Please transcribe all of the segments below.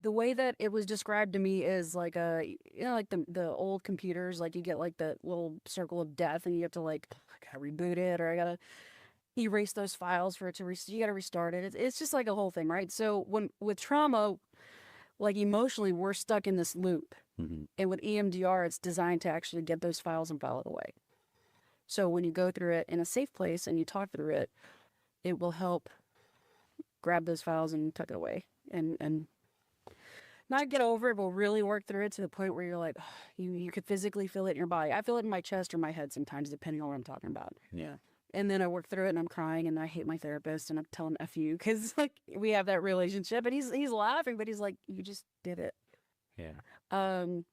The way that it was described to me is like like the old computers, like you get like the little circle of death, and you have to like I gotta reboot it, or I gotta erase those files for it to you gotta restart it. It's just like a whole thing, right? So when with trauma, like emotionally, we're stuck in this loop, and with EMDR, it's designed to actually get those files and file it away. So when you go through it in a safe place and you talk through it, it will help grab those files and tuck it away, and not get over it, but really work through it to the point where you're like, you could physically feel it in your body. I feel it in my chest or my head sometimes, depending on what I'm talking about. Yeah. And then I work through it and I'm crying and I hate my therapist and I'm telling F you because like we have that relationship and he's laughing, but he's like, you just did it. Yeah. Um,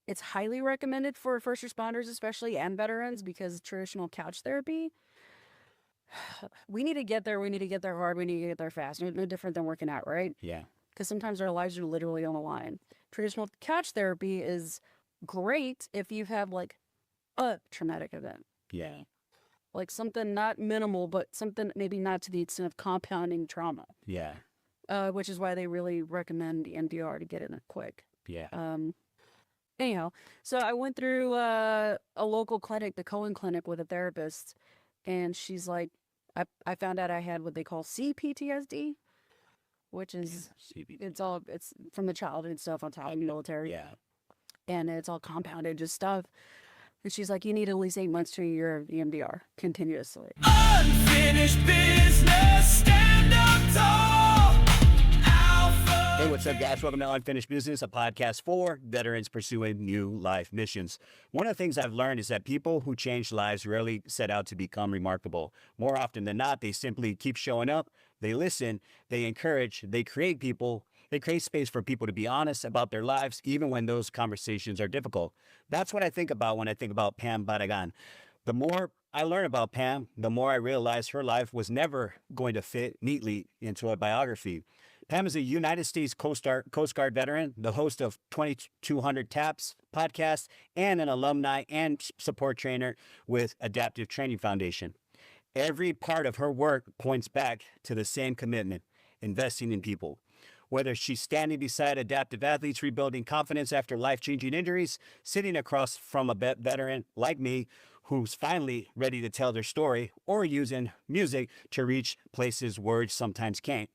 it's highly recommended for first responders, especially, and veterans, because traditional couch therapy, we need to get there. We need to get there hard. We need to get there fast. No different than working out, right? Yeah. Because sometimes our lives are literally on the line. Traditional couch therapy is great if you have like a traumatic event. Yeah. Like something not minimal, but something maybe not to the extent of compounding trauma. Yeah. Which is why they really recommend EMDR to get in it quick. Yeah. Anyhow, so I went through a local clinic, the Cohen Clinic, with a therapist, and she's like, I found out I had what they call CPTSD, which is it's from the childhood stuff on top of the military. Yeah. And it's all compounded just stuff. And she's like, you need at least 8 months to a year of EMDR continuously. Unfinished business, stand up tall. Alpha. Hey, what's up, guys? Welcome to Unfinished Business, a podcast for veterans pursuing new life missions. One of the things I've learned is that people who change lives rarely set out to become remarkable. More often than not, they simply keep showing up, they listen, they encourage, they create space for people to be honest about their lives, even when those conversations are difficult. That's what I think about when I think about Pam Barragan. The more I learn about Pam, the more I realize her life was never going to fit neatly into a biography. Pam is a United States Coast Guard veteran, the host of 2200 Taps podcast, and an alumni and support trainer with Adaptive Training Foundation. Every part of her work points back to the same commitment: investing in people. Whether she's standing beside adaptive athletes rebuilding confidence after life-changing injuries, sitting across from a veteran like me who's finally ready to tell their story, or using music to reach places words sometimes can't,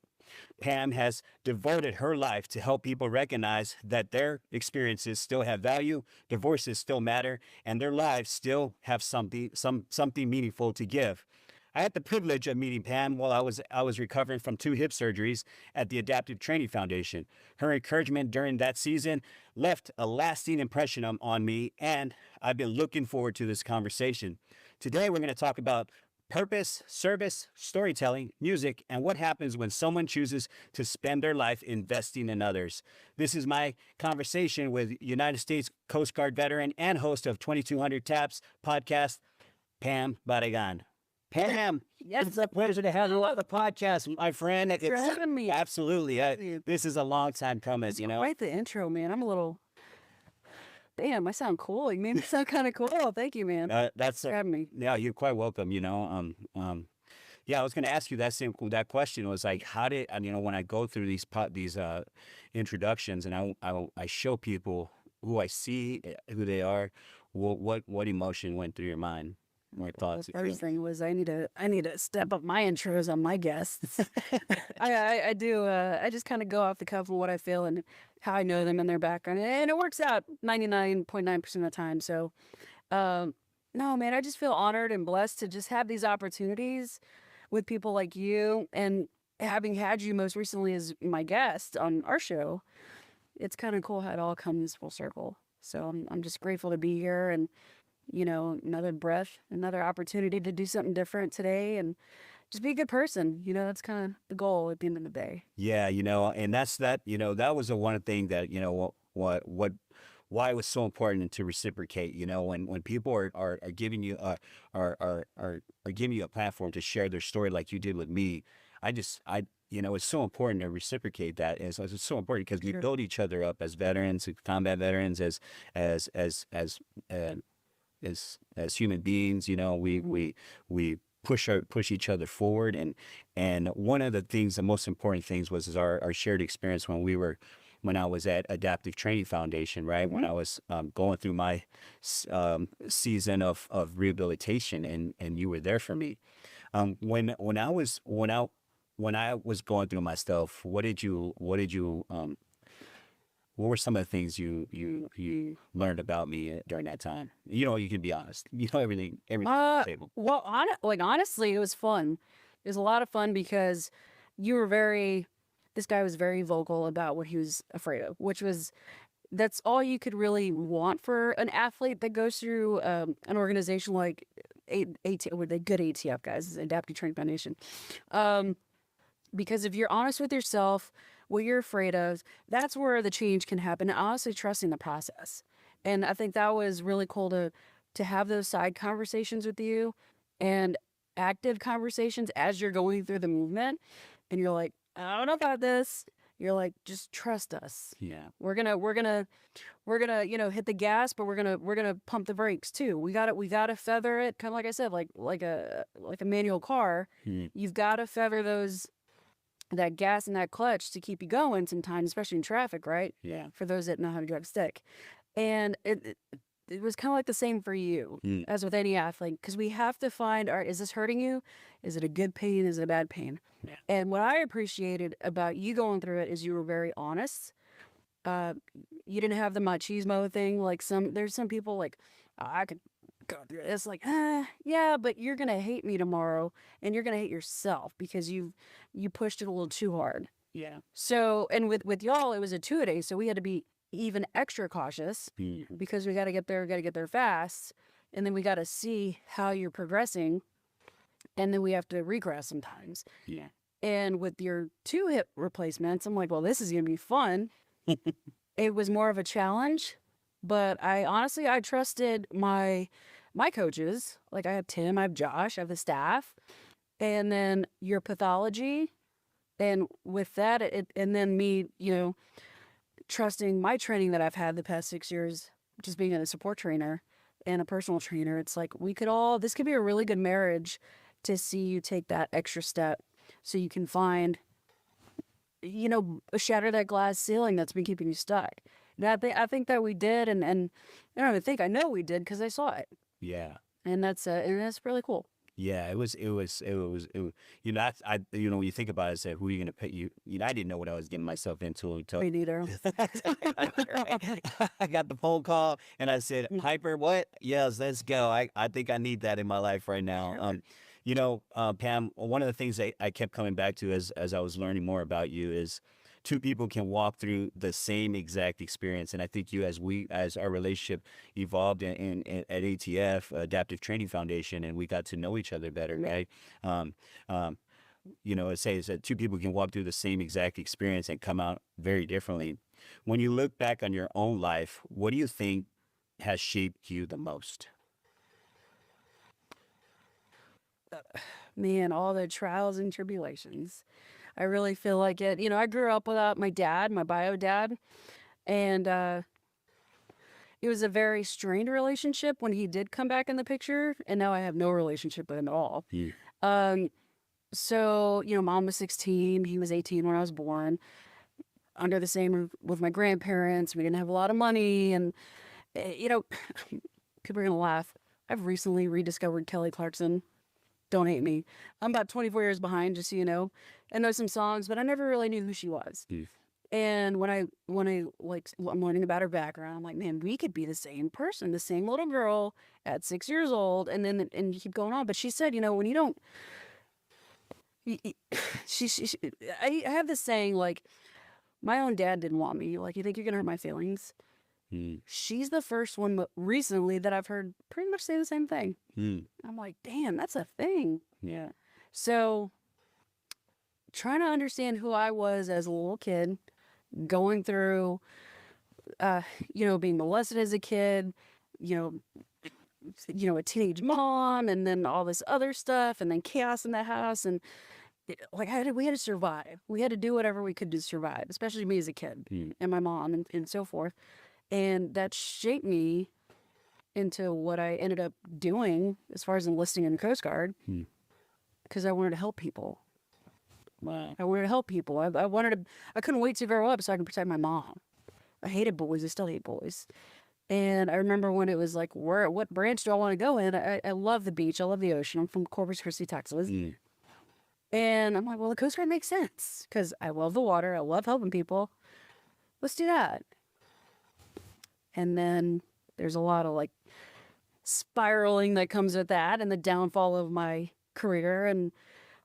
Pam has devoted her life to help people recognize that their experiences still have value, their voices still matter, and their lives still have something meaningful to give. I had the privilege of meeting Pam while I was recovering from 2 hip surgeries at the Adaptive Training Foundation. Her encouragement during that season left a lasting impression on me, and I've been looking forward to this conversation. Today, we're going to talk about purpose, service, storytelling, music, and what happens when someone chooses to spend their life investing in others. This is my conversation with United States Coast Guard veteran and host of 2200 Taps podcast, Pam Barragan. Pam, Yes. it's a pleasure to have you on the podcast, my friend. Thanks for having me. Absolutely. This is a long time coming, you know. Quite the intro, man. I'm a little... Damn, I sound cool. You made me sound kind of cool. Oh, thank you, man. That's Thanks for having me. Yeah, you're quite welcome. Yeah, I was going to ask you that question was like, how did, and when I go through these introductions and I show people who I see, who they are, what emotion went through your mind? More thoughts. The first thing was I need to step up my intros on my guests. I do. I just kind of go off the cuff of what I feel and how I know them and their background, and it works out 99.9% of the time. So, no, man, I just feel honored and blessed to just have these opportunities with people like you, and having had you most recently as my guest on our show. It's kind of cool how it all comes full circle. So I'm just grateful to be here, and another breath, another opportunity to do something different today and just be a good person. That's kind of the goal at the end of the day. Yeah, and that was the one thing that, why it was so important to reciprocate, when people are giving you are giving you a platform to share their story like you did with me. It's so important to reciprocate that. It's so important because we build each other up as veterans, combat veterans, as human beings. We push each other forward. And one of the things, the most important things was our shared experience when I was at Adaptive Training Foundation, right? When I was going through my season of rehabilitation, and you were there for me. When I was going through my stuff, what were some of the things you learned about me during that time? You can be honest. Everything on the table. Well, honestly, it was fun. It was a lot of fun because this guy was very vocal about what he was afraid of, that's all you could really want for an athlete that goes through an organization like with the good ATF guys, Adaptive Training Foundation. Because if you're honest with yourself, what you're afraid of, that's where the change can happen. And honestly, trusting the process. And I think that was really cool to have those side conversations with you and active conversations as you're going through the movement. And you're like, I don't know about this. You're like, just trust us. Yeah. We're gonna hit the gas, but we're gonna pump the brakes too. We gotta feather it, kind of like I said, like a manual car. You've got to feather that gas and that clutch to keep you going sometimes, especially in traffic, right? Yeah. For those that know how to drive stick. And it was kind of like the same for you as with any athlete, because we have to find, is this hurting you? Is it a good pain? Is it a bad pain? Yeah. And what I appreciated about you going through it is you were very honest. You didn't have the machismo thing. Like there's some people like, I could go through this. Like, yeah, but you're going to hate me tomorrow and you're going to hate yourself because you pushed it a little too hard. Yeah. So, and with y'all, it was a 2-a-day. So we had to be even extra cautious because we got to get there fast. And then we got to see how you're progressing. And then we have to regress sometimes. Yeah. And with your 2 hip replacements, I'm like, well, this is going to be fun. It was more of a challenge, but I trusted my coaches. Like I have Tim, I have Josh, I have the staff, and then your pathology. And with that, and then me, trusting my training that I've had the past 6 years, just being a support trainer and a personal trainer. It's like this could be a really good marriage to see you take that extra step so you can find, shatter that glass ceiling that's been keeping you stuck. And I think that we did, and I don't even think, I know we did because I saw it. Yeah. And that's really cool. Yeah, it was, when you think about it, say, who are you going to pay? I didn't know what I was getting myself into. Me neither. I got the phone call and I said, Hyper, what? Yes, let's go. I think I need that in my life right now. Pam, one of the things I kept coming back to as I was learning more about you is 2 people can walk through the same exact experience. And I think as our relationship evolved at ATF, Adaptive Training Foundation, and we got to know each other better, right? It says that 2 people can walk through the same exact experience and come out very differently. When you look back on your own life, what do you think has shaped you the most? Man, all the trials and tribulations. I really feel like it. I grew up without my dad, my bio dad, and it was a very strained relationship when he did come back in the picture, and now I have no relationship with him at all. So, mom was 16, he was 18 when I was born, under the same roof with my grandparents. We didn't have a lot of money, and, people are going to laugh. I've recently rediscovered Kelly Clarkson. Don't hate me. I'm about 24 years behind, just so you know. I know some songs, but I never really knew who she was. And when I'm learning about her background, I'm like, man, we could be the same person, the same little girl at 6 years old, and you keep going on. But she said, when you don't, I have this saying, like, my own dad didn't want me. Like, you think you're gonna hurt my feelings? She's the first one recently that I've heard pretty much say the same thing. I'm like, damn, that's a thing. Yeah. So trying to understand who I was as a little kid, going through, being molested as a kid, a teenage mom, and then all this other stuff, and then chaos in the house, and we had to survive. We had to do whatever we could to survive, especially me as a kid, and my mom, and so forth. And that shaped me into what I ended up doing as far as enlisting in the Coast Guard. because I wanted to help people. Wow. I wanted to help people. I couldn't wait to grow up so I could protect my mom. I hated boys. I still hate boys. And I remember when it was like, what branch do I want to go in? I love the beach. I love the ocean. I'm from Corpus Christi, Texas. Mm. And I'm like, well, the Coast Guard makes sense because I love the water. I love helping people. Let's do that. And then there's a lot of like spiraling that comes with that and the downfall of my career, and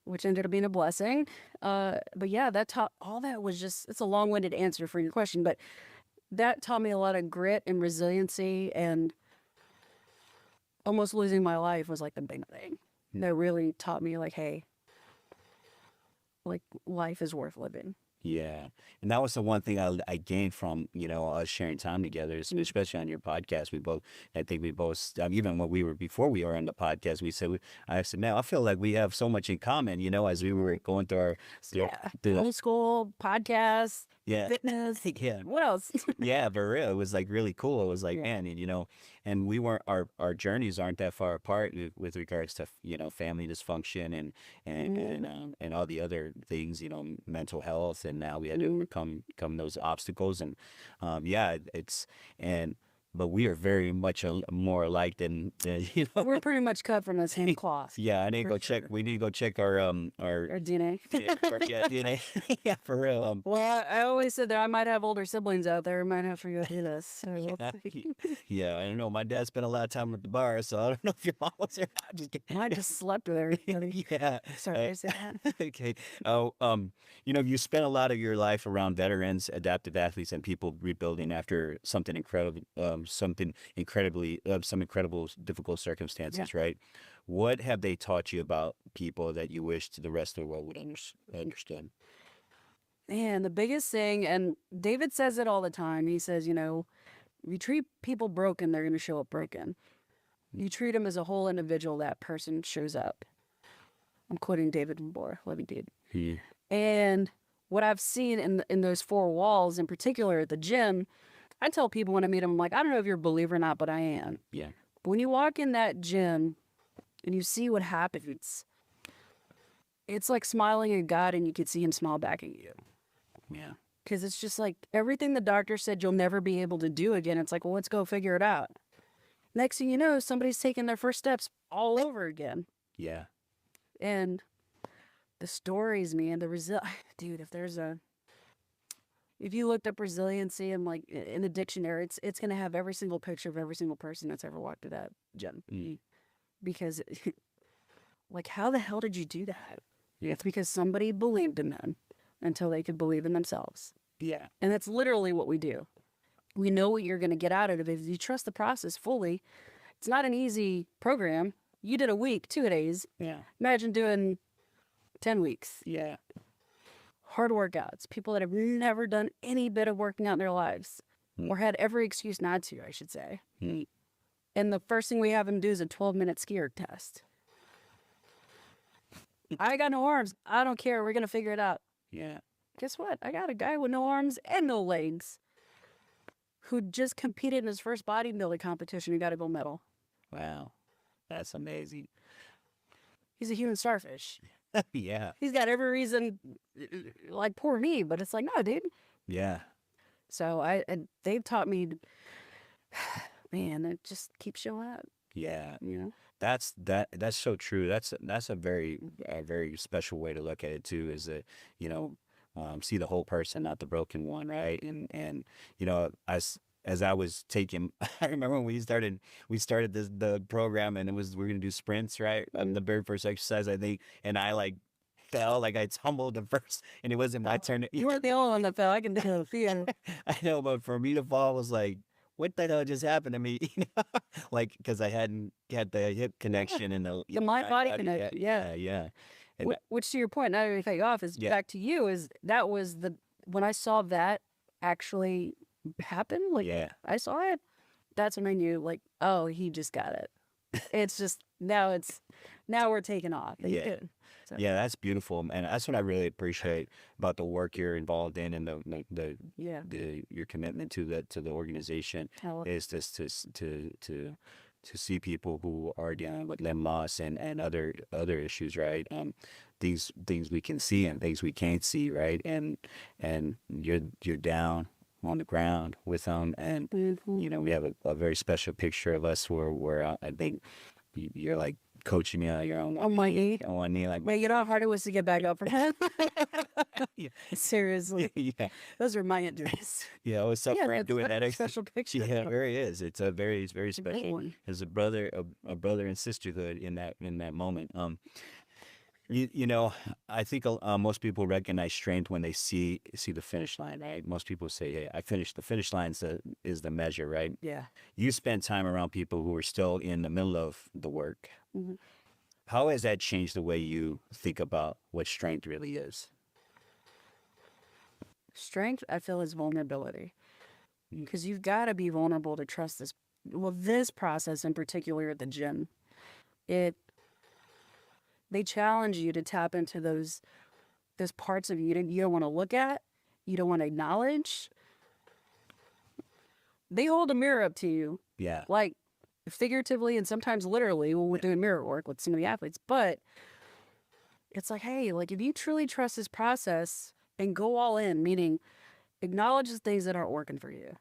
which ended up being a blessing. But yeah, that taught all that was just, it's a long-winded answer for your question, but that taught me a lot of grit and resiliency, and almost losing my life was like the big thing. That really taught me like, hey, like life is worth living. Yeah. And that was the one thing I gained from, us sharing time together, especially on your podcast. I think we both, even when before we were on the podcast, I said, man, I feel like we have so much in common, as we were going through our, Old school podcast, yeah. fitness. Yeah. What else? Yeah, for real. It was like really cool. It was like, man, and we weren't, our journeys aren't that far apart with regards to, family dysfunction and all the other things, mental health. And now we had to overcome those obstacles. And but we are very much more alike than We're pretty much cut from the same cloth. Yeah, I need to go check. We need to go check our Our DNA. DNA. Yeah, for real. Well, I always said that I might have older siblings out there who might have forgotten us. So we'll see. Yeah, I don't know. My dad spent a lot of time at the bar, so I don't know if your mom was there. I'm just kidding. I just slept with everybody. Yeah. Sorry, I said that. Okay. Oh, you spent a lot of your life around veterans, adaptive athletes, and people rebuilding after something incredible, some incredible difficult circumstances, right? What have they taught you about people that you wish the rest of the world would understand? Man, the biggest thing, and David says it all the time. He says, if you treat people broken, they're going to show up broken. You treat them as a whole individual, that person shows up. I'm quoting David Moore, Living Dude. Yeah. And what I've seen in those four walls, in particular at the gym, I tell people when I meet them, I'm like, I don't know if you're a believer or not, but I am. Yeah. But when you walk in that gym and you see what happens, it's like smiling at God and you could see him smile back at you. Yeah. Because it's just like everything the doctor said you'll never be able to do again. It's like, well, let's go figure it out. Next thing you know, somebody's taking their first steps all over again. Yeah. And the stories, man, dude, if you looked up resiliency and like in the dictionary, it's going to have every single picture of every single person that's ever walked through that gym. Because like, how the hell did you do that? It's because somebody believed in them until they could believe in themselves. Yeah. And that's literally what we do. We know what you're going to get out of it. If you trust the process fully, it's not an easy program. You did a week, 2 days. Yeah. Imagine doing 10 weeks. Yeah. Hard workouts. People that have never done any bit of working out in their lives or had every excuse not to, I should say. And the first thing we have them do is a 12-minute skier test. I got no arms. I don't care. We're going to figure it out. Yeah. Guess what? I got a guy with no arms and no legs who just competed in his first bodybuilding competition and got a gold medal. Wow. That's amazing. He's a human starfish. Yeah. He's got every reason, like poor me, but it's like, no, dude. Yeah. So they've taught me, man, it just keeps showing up. Yeah. You know? That's so true. That's a very special way to look at it too, is that, see the whole person, not the broken one, right? And as I was taking, I remember when we started the program, and we're gonna do sprints, right? The very first exercise, I think, and I like fell, like I tumbled the first, and it wasn't my turn. You weren't the only one that fell. I can do it. I know, but for me to fall was like, what the hell just happened to me? Like, because I hadn't had the hip connection and the mind-body connection. Yeah. And which, to your point, not to cut you off, is back to you. Is that was when I saw that actually happen? Like, I saw it. That's when I knew, like, oh, he just got it. It's just now we're taking off. Yeah. So. Yeah, that's beautiful, and that's what I really appreciate about the work you're involved in, and your commitment to the organization is just to to see people who are dealing with limb loss and other issues, right? Things we can see and things we can't see, right? And you're down on the ground with them, and you know, we have a very special picture of us where I think you're like coaching me on your own On my knee. on one knee, like Man, you know how hard it was to get back up from that? yeah, Seriously. yeah, Those are my injuries. yeah. What's up, Yeah, friend? that's Doing a that special picture. Yeah, it really is. It's a very It's a big special. one. There's a brother and sisterhood in that moment. You know, I think most people recognize strength when they see the finish line, right? Most people say, "Hey, I finished." The finish line is the measure, right? Yeah. You spend time around people who are still in the middle of the work. Mhm. How has that changed the way you think about what strength really is? Strength, I feel, is vulnerability. Because you've got to be vulnerable to trust this. Well, this process in particular at the gym, they challenge you to tap into those parts of you that you don't want to look at, you don't want to acknowledge. They hold a mirror up to you, Yeah, like figuratively and sometimes literally when we're doing mirror work with some of the athletes. But it's like, hey, like if you truly trust this process and go all in, meaning acknowledge the things that aren't working for you,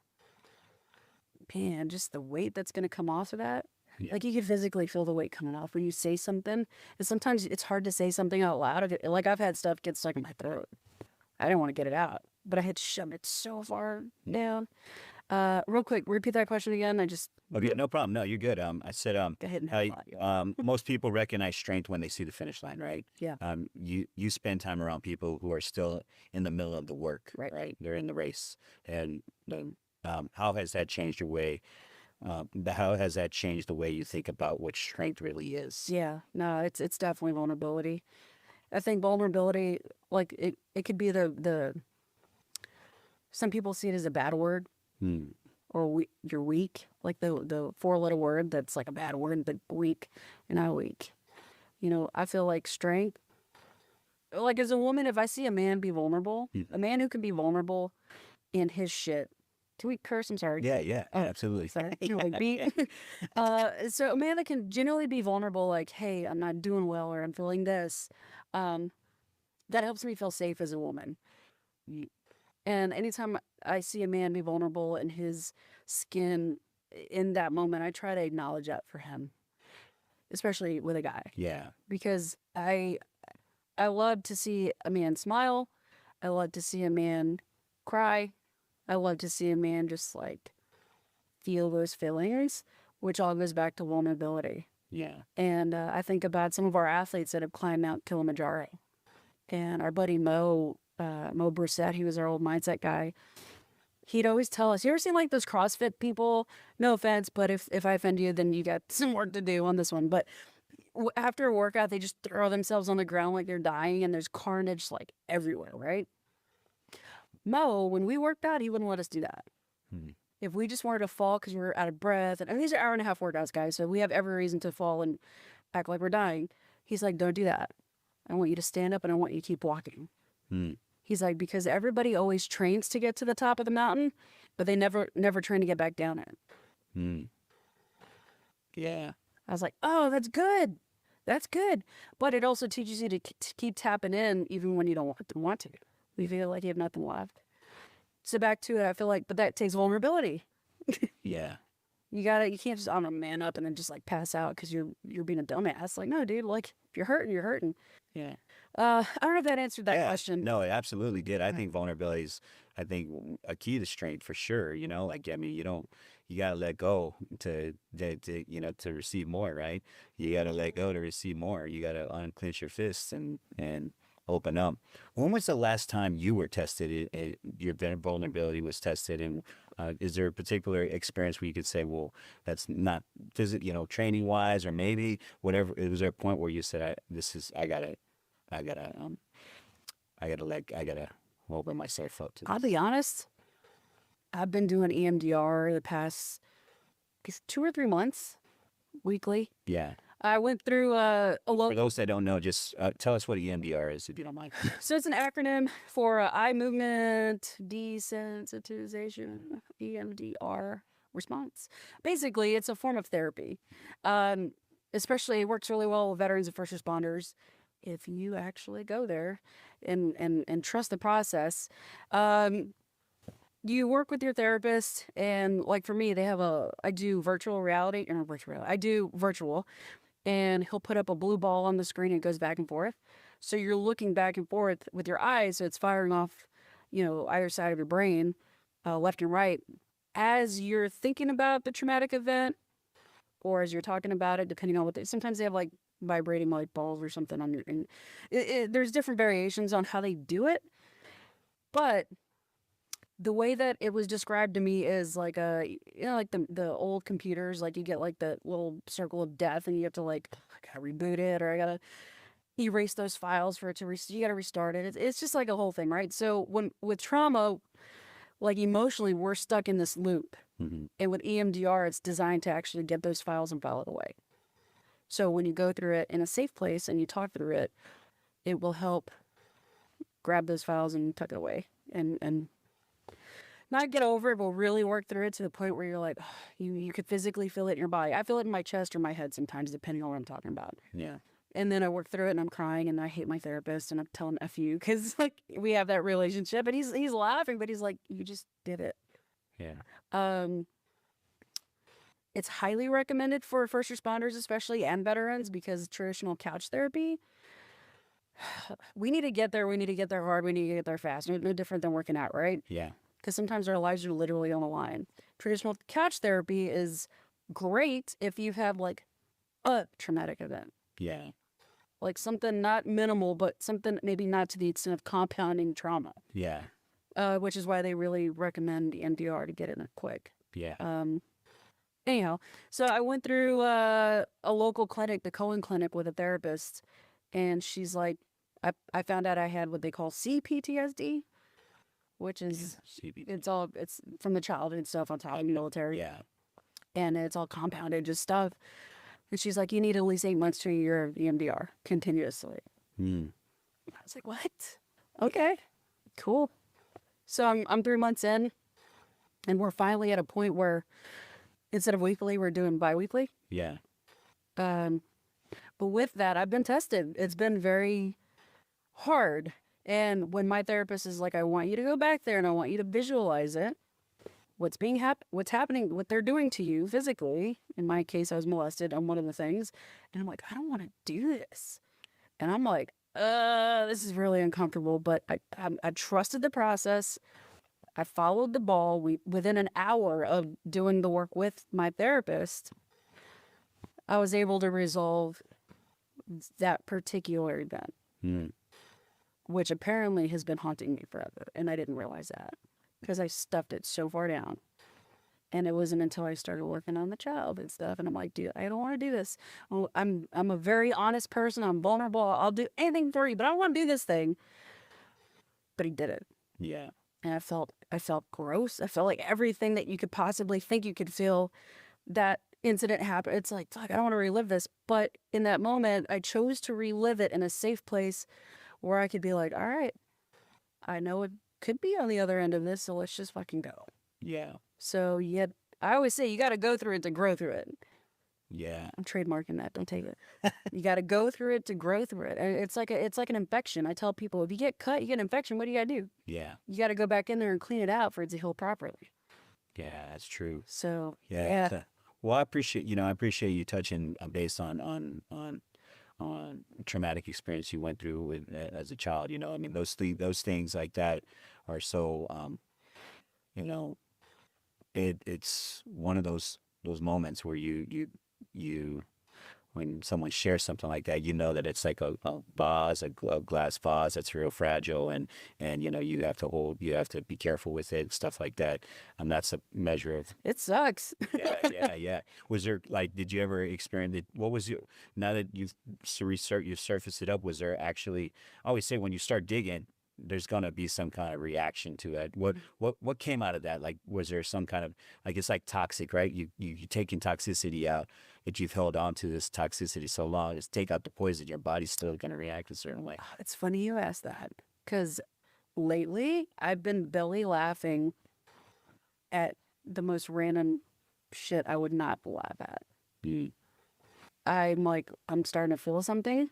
man, just the weight that's going to come off of that. Yeah. Like you can physically feel the weight coming off when you say something. And sometimes it's hard to say something out loud. Like I've had stuff get stuck in my throat. I didn't want to get it out, but I had to shove it so far down. Real quick, repeat that question again. Okay, no problem. No, you're good. I said, Go ahead and how, most people recognize strength when they see the finish line, right? Yeah. You spend time around people who are still in the middle of the work, Right. They're in the race, and how has that changed your way? How has that changed the way you think about what strength really is? Yeah, no, it's definitely vulnerability. I think vulnerability, like it could be the some people see it as a bad word, or you're weak, like the 4-letter word that's like a bad word, but weak, you're not weak. You know, I feel like strength, like as a woman, if I see a man be vulnerable, a man who can be vulnerable in his shit. Do we curse? I'm sorry. Yeah, Oh, absolutely. Sorry. So a man that can genuinely be vulnerable, like, hey, I'm not doing well or I'm feeling this, that helps me feel safe as a woman. And anytime I see a man be vulnerable in his skin in that moment, I try to acknowledge that for him, especially with a guy, Yeah, because I love to see a man smile. I love to see a man cry. I love to see a man just like feel those feelings, which all goes back to vulnerability. yeah, And I think about some of our athletes that have climbed Mount Kilimanjaro. And our buddy Mo Brissett, he was our old mindset guy. He'd always tell us, you ever seen like those CrossFit people? No offense, but if I offend you, then you got some work to do on this one. But after a workout, they just throw themselves on the ground like they're dying and there's carnage like everywhere, right? Mo, when we worked out, he wouldn't let us do that. If we just wanted to fall because we were out of breath, and these are hour-and-a-half workouts, guys, so we have every reason to fall and act like we're dying. He's like, don't do that. I want you to stand up and I want you to keep walking. He's like, because everybody always trains to get to the top of the mountain, but they never train to get back down it. yeah, I was like, oh, that's good. That's good. But it also teaches you to keep tapping in even when you don't want to. We feel like you have nothing left. So back to it, I feel like, but that takes vulnerability. yeah. You can't just, I don't know, man up and then just like pass out because you're being a dumbass. Like, no, dude, like if you're hurting, you're hurting. Yeah. I don't know if that answered that question. No, it absolutely did. I think vulnerability is, I think, a key to strength for sure. You know, like, I mean, you gotta let go to receive more, right? You gotta let go to receive more. You gotta unclench your fists and open up. When was the last time you were tested? Your vulnerability was tested, and is there a particular experience where you could say, well, that's not training wise, or maybe whatever? Was there a point where you said, I gotta open myself up to this? I'll be honest. I've been doing EMDR the past 2 or 3 months, weekly. Yeah. I went through a For those that don't know, just tell us what EMDR is, if you don't mind. So it's an acronym for eye movement desensitization, EMDR. response. Basically, it's a form of therapy. Especially, it works really well with veterans and first responders. If you actually go there and trust the process, you work with your therapist, and like for me, I do virtual reality, or virtual reality, I do virtual, and he'll put up a blue ball on the screen and it goes back and forth. So you're looking back and forth with your eyes, so it's firing off, either side of your brain, left and right, as you're thinking about the traumatic event or as you're talking about it, depending on sometimes they have like vibrating light balls or something on your, and there's different variations on how they do it, but the way that it was described to me is like like the old computers, like you get like the little circle of death and you have to like, I gotta reboot it, or I gotta erase those files for it to you gotta restart it. It's just like a whole thing, right? So with trauma, like emotionally, we're stuck in this loop. And with EMDR, it's designed to actually get those files and file it away. So when you go through it in a safe place and you talk through it, it will help grab those files and tuck it away and not get over it, but really work through it to the point where you're like, you could physically feel it in your body. I feel it in my chest or my head sometimes, depending on what I'm talking about. Yeah. And then I work through it and I'm crying and I hate my therapist and I'm telling F you because like we have that relationship and he's laughing, but he's like, you just did it. Yeah. It's highly recommended for first responders, especially, and veterans, because traditional couch therapy, we need to get there. We need to get there hard. We need to get there fast. No different than working out, right? Yeah. Because sometimes our lives are literally on the line. Traditional couch therapy is great if you have like a traumatic event. Yeah. Like something not minimal, but something maybe not to the extent of compounding trauma. Yeah. Which is why they really recommend EMDR to get it in quick. Yeah. Anyhow, so I went through a local clinic, the Cohen Clinic, with a therapist, and she's like, I found out I had what they call CPTSD, which is it's from the childhood stuff on top of the military. Yeah. And it's all compounded just stuff. And she's like, you need at least 8 months to a year of EMDR continuously. I was like, what? Okay, cool. So I'm 3 months in, and we're finally at a point where instead of weekly, we're doing bi-weekly. Yeah. But with that, I've been tested. It's been very hard. And when my therapist is like, I want you to go back there and I want you to visualize it, what's happening, what they're doing to you physically. In my case, I was molested on one of the things. And I'm like, I don't want to do this. And I'm like, this is really uncomfortable. But I trusted the process. I followed the ball. Within an hour of doing the work with my therapist, I was able to resolve that particular event, which apparently has been haunting me forever. And I didn't realize that because I stuffed it so far down. And it wasn't until I started working on the child and stuff. And I'm like, dude, I don't want to do this. Well, I'm a very honest person. I'm vulnerable. I'll do anything for you, but I don't want to do this thing. But he did it. Yeah. And I felt gross. I felt like everything that you could possibly think you could feel that incident happened. It's like, fuck, I don't want to relive this. But in that moment, I chose to relive it in a safe place where I could be like, all right, I know it could be on the other end of this, so let's just fucking go. Yeah. So I always say you got to go through it to grow through it. Yeah. I'm trademarking that. Don't take it. You got to go through it to grow through it. And it's like an infection. I tell people, if you get cut, you get an infection. What do you got to do? Yeah. You got to go back in there and clean it out for it to heal properly. Yeah, that's true. So Yeah. Well, I appreciate you touching based on traumatic experience you went through with as a child. I mean, those things like that are so it's one of those moments where you when someone shares something like that, that it's like a vase, a glass vase that's real fragile, and you have to be careful with it, stuff like that. And that's a measure of it sucks. yeah. Was there did you ever experience it? What was now that you've surfaced it up? Was there actually? I always say when you start digging, there's gonna be some kind of reaction to it. What came out of that? Like, was there some kind of it's like toxic, right? You taking toxicity out, that you've held on to this toxicity so long. Just take out the poison, your body's still gonna react a certain way. It's funny you ask that, because lately I've been belly laughing at the most random shit I would not laugh at. Mm. I'm like, I'm starting to feel something.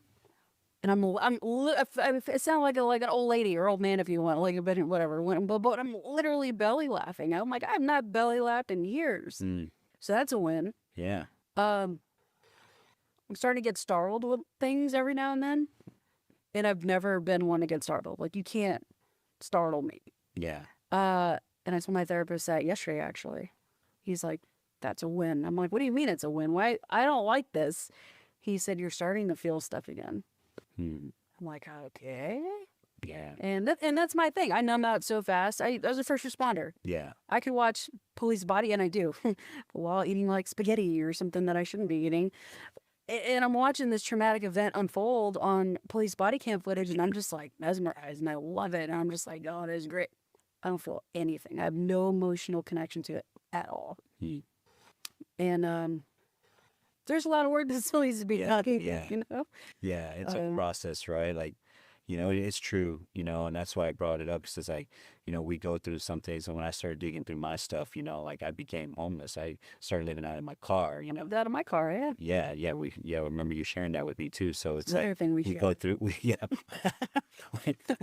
And it sounds like an old lady or old man if you want, like a bit, whatever. But I'm literally belly laughing. I'm like, I've not belly laughed in years. Mm. So that's a win. Yeah. I'm starting to get startled with things every now and then. And I've never been one to get startled. Like, you can't startle me. Yeah. And I told my therapist that yesterday, actually. He's like, that's a win. I'm like, what do you mean it's a win? Why? I don't like this. He said, you're starting to feel stuff again. Mm. I'm like, okay. Yeah. And that's my thing. I numb out so fast. I was a first responder. Yeah. I could watch Police Body, and I do, while eating like spaghetti or something that I shouldn't be eating. And I'm watching this traumatic event unfold on police body cam footage, and I'm just like mesmerized, and I love it. And I'm just like, oh, it is great. I don't feel anything. I have no emotional connection to it at all. Mm. And there's a lot of work that still needs to be done. Yeah. You know? Yeah. It's a process, right? Like, it's true, and that's why I brought it up. Because it's like, we go through some things. And when I started digging through my stuff, like I became homeless. I started living out of my car, Out of my car, yeah. Yeah. I remember you sharing that with me too. So it's the other thing we go through. What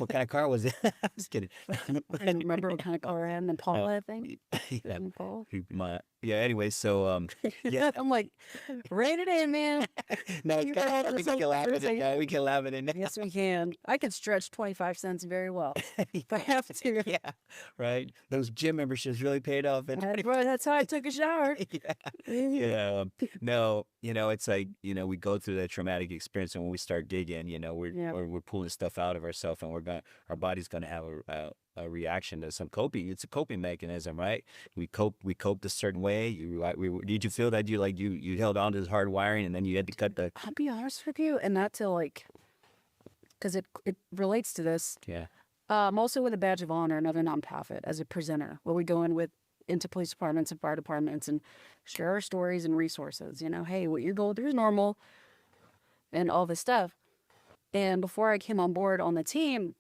kind of car was it? I'm just kidding. I don't remember what kind of car I had, and then Paul, I think. Yeah. Paul. Anyway, so yeah. I'm like, rein it in, man. No, we can laugh at it. Yeah, we can laugh at it now. Yes, we can. I can stretch 25 cents very well if I have to. Yeah, right. Those gym memberships really paid off. That's how I took a shower. Yeah. No, it's like, we go through that traumatic experience, and when we start digging, we're pulling stuff out of ourselves, and our body's gonna have a reaction to some coping. It's a coping mechanism, right? We coped a certain way. Did you feel that you held on to this hard wiring, and then you had to cut the? I'll be honest with you, and not to because it relates to this. Yeah. I'm also with a badge of honor, another nonprofit, as a presenter, where we go into police departments and fire departments and share our stories and resources. Hey, what you're going through is normal, and all this stuff. And before I came on board on the team,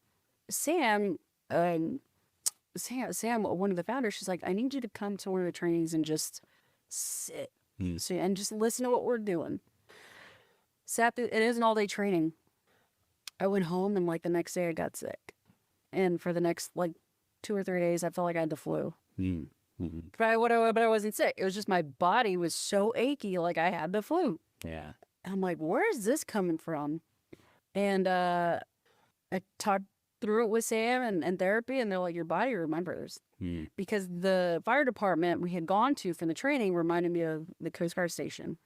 Sam, one of the founders, she's like, I need you to come to one of the trainings and just sit and just listen to what we're doing. It is an all-day training. I went home, and the next day I got sick. And for the next 2 or 3 days, I felt like I had the flu. Mm-hmm. But I wasn't sick. It was just my body was so achy, like I had the flu. Yeah. And I'm like, where is this coming from? And I talked through it with Sam and therapy, and they're like, your body remembers. Mm. Because the fire department we had gone to for the training reminded me of the Coast Guard station,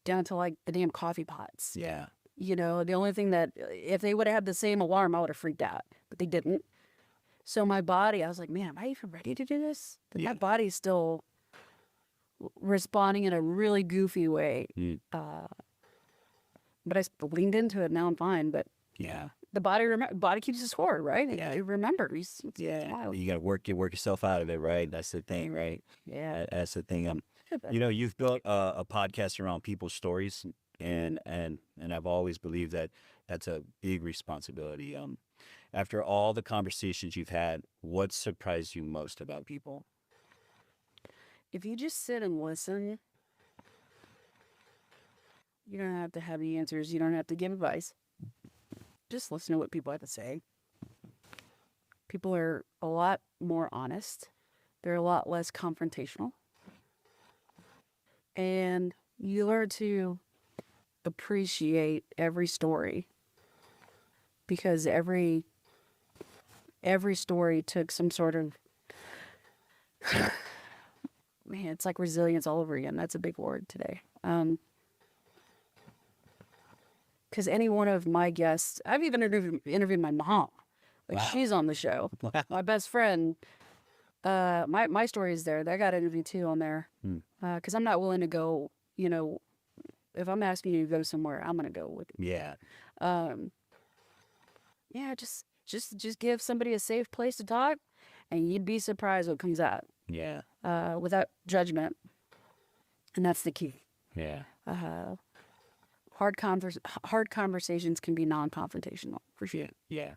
down to the damn coffee pots. Yeah. The only thing that, if they would have had the same alarm, I would have freaked out, but they didn't. So my body, I was like, man, am I even ready to do this? But my body's still responding in a really goofy way. Mm. But I leaned into it. Now I'm fine. But yeah, the body keeps a score, right? Yeah, it remembers. Yeah, you got to work yourself out of it, right? That's the thing, right? Yeah, that's the thing. You've built a podcast around people's stories, and I've always believed that that's a big responsibility. After all the conversations you've had, what surprised you most about people? If you just sit and listen, you don't have to have the answers. You don't have to give advice. Just listen to what people have to say. People are a lot more honest. They're a lot less confrontational. And you learn to appreciate every story, because every story took some sort of man, it's like resilience all over again. That's a big word today. Because any one of my guests, I've even interviewed my mom. Wow. She's on the show. Wow. My best friend, my story is there. I got interviewed too on there. Because I'm not willing to go, if I'm asking you to go somewhere, I'm going to go with you. Yeah. Yeah, just give somebody a safe place to talk, and you'd be surprised what comes out. Yeah. Without judgment. And that's the key. Yeah. Hard conversations can be non-confrontational, for sure. Yeah.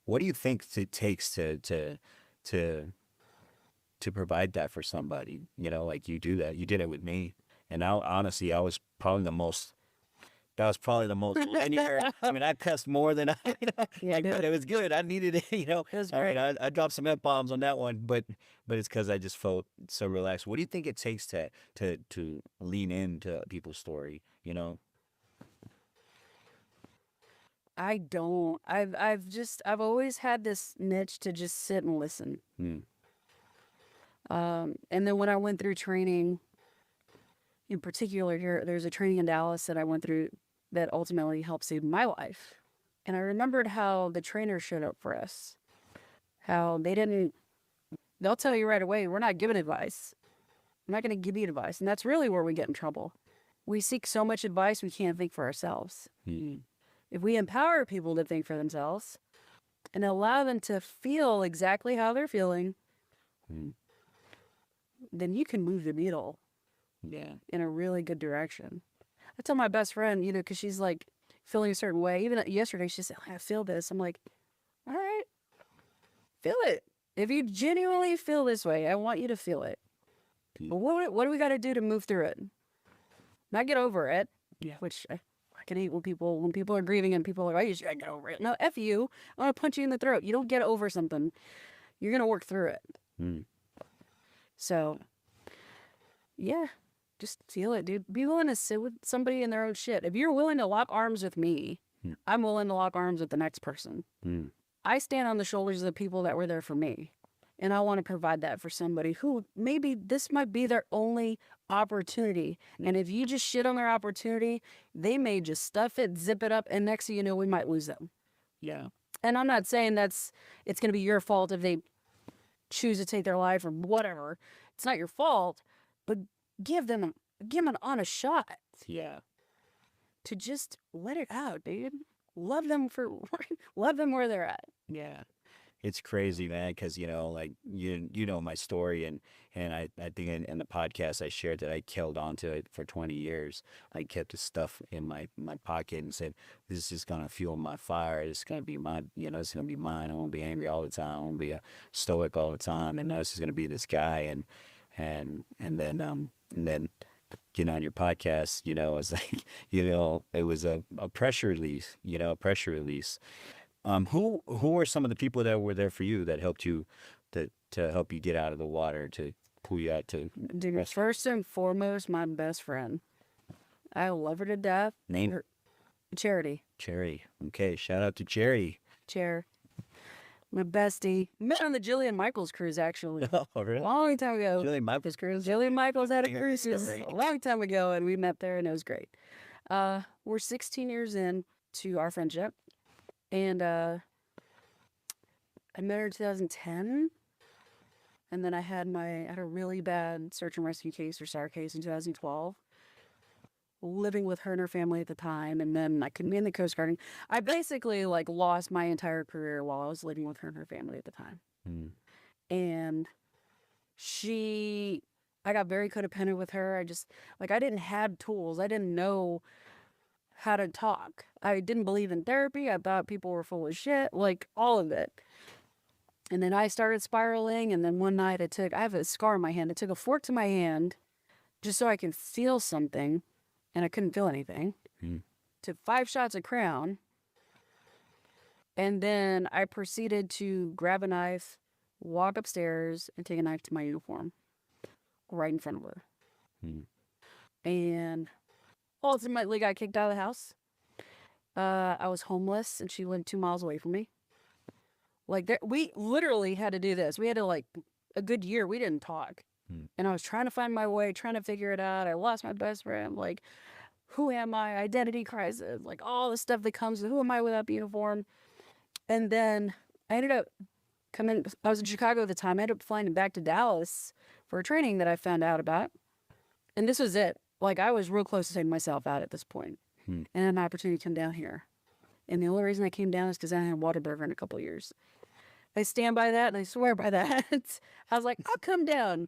What do you think it takes to to provide that for somebody, you know, like you do that. You did it with me. And honestly, I was probably the most, that was probably the most linear. I mean, I cussed more than I, Yeah, but it was good. I needed it, you know. it was All right, great. I dropped some F-bombs on that one, but it's because I just felt so relaxed. What do you think it takes to lean into people's story, you know? I don't. I've always had this niche to just sit and listen. Hmm. And then when I went through training, in particular here, there's a training in Dallas that I went through that ultimately helped save my life. And I remembered how the trainer showed up for us. How they'll tell you right away, we're not giving advice. I'm not going to give you advice. And that's really where we get in trouble. We seek so much advice, we can't think for ourselves. Hmm. If we empower people to think for themselves and allow them to feel exactly how they're feeling, Hmm. then you can move the needle Yeah. in a really good direction. I tell my best friend, you know, because she's like feeling a certain way. Even yesterday, she said, I feel this. I'm like, all right, feel it. If you genuinely feel this way, I want you to feel it. But what do we got to do to move through it? Not get over it. Yeah. Which I can hate when people are grieving and people are like, oh, you just gotta get over it. No, F you. I want to punch you in the throat. You don't get over something. You're going to work through it. Hmm. So, yeah, just feel it, dude. Be willing to sit with somebody in their own shit. If you're willing to lock arms with me, I'm willing to lock arms with the next person. Hmm. I stand on the shoulders of the people that were there for me. And I want to provide that for somebody who maybe this might be their only opportunity. And if you just shit on their opportunity, they may just stuff it, zip it up, and next thing you know, we might lose them. Yeah. And I'm not saying it's going to be your fault if they choose to take their life or whatever. It's not your fault, but give them an honest shot Yeah. to just let it out, dude. Love them love them where they're at. Yeah. It's crazy, man, because, you know, like, you know my story, and I think in the podcast I shared that I held on to it for 20 years. I kept the stuff in my pocket and said, this is going to fuel my fire. It's going to be my, you know, it's going to be mine. I won't be angry all the time. I won't be a stoic all the time. And this is going to be this guy. And then, you know, on your podcast, you know, it's like, you know, it was a pressure release, you know, a pressure release. Who are some of the people that were there for you that helped you to help you get out of the water, to pull you out to Dude, first and foremost, my best friend. I love her to death. name Charity. Cherry? Okay, shout out to Cherry. Chair. My bestie. Met on the Jillian Michaels cruise, actually. Oh, really? Long time ago. Julie Michael's cruise. Jillian Michaels had a Yeah, cruise great. a long time ago, and we met there, and it was great. We're 16 years in to our friendship, and I met her in 2010, and then I had a really bad search and rescue case or SAR case in 2012. Living with her and her family at the time, and then I couldn't be in the Coast Guard. I basically like lost my entire career while I was living with her and her family at the time. Hmm. And I got very codependent with her. I didn't have tools. I didn't know how to talk. I didn't believe in therapy. I thought people were full of shit, like all of it. And then I started spiraling, and then one night I have a scar on my hand. I took a fork to my hand just so I could feel something, and I couldn't feel anything. Hmm. Took 5 shots of Crown, and then I proceeded to grab a knife, walk upstairs, and take a knife to my uniform right in front of her. Hmm. And ultimately got kicked out of the house. I was homeless, and she lived 2 miles away from me. We literally had to do this. We had to, a good year, we didn't talk. And I was trying to find my way, trying to figure it out. I lost my best friend. Who am I? Identity crisis. All the stuff that comes with who am I without the uniform? And then I ended up I was in Chicago at the time. I ended up flying back to Dallas for a training that I found out about. And this was it. I was real close to taking myself out at this point. And an opportunity to come down here. And the only reason I came down is because I hadn't had Whataburger in a couple of years. I stand by that, and I swear by that. I was like, I'll come down.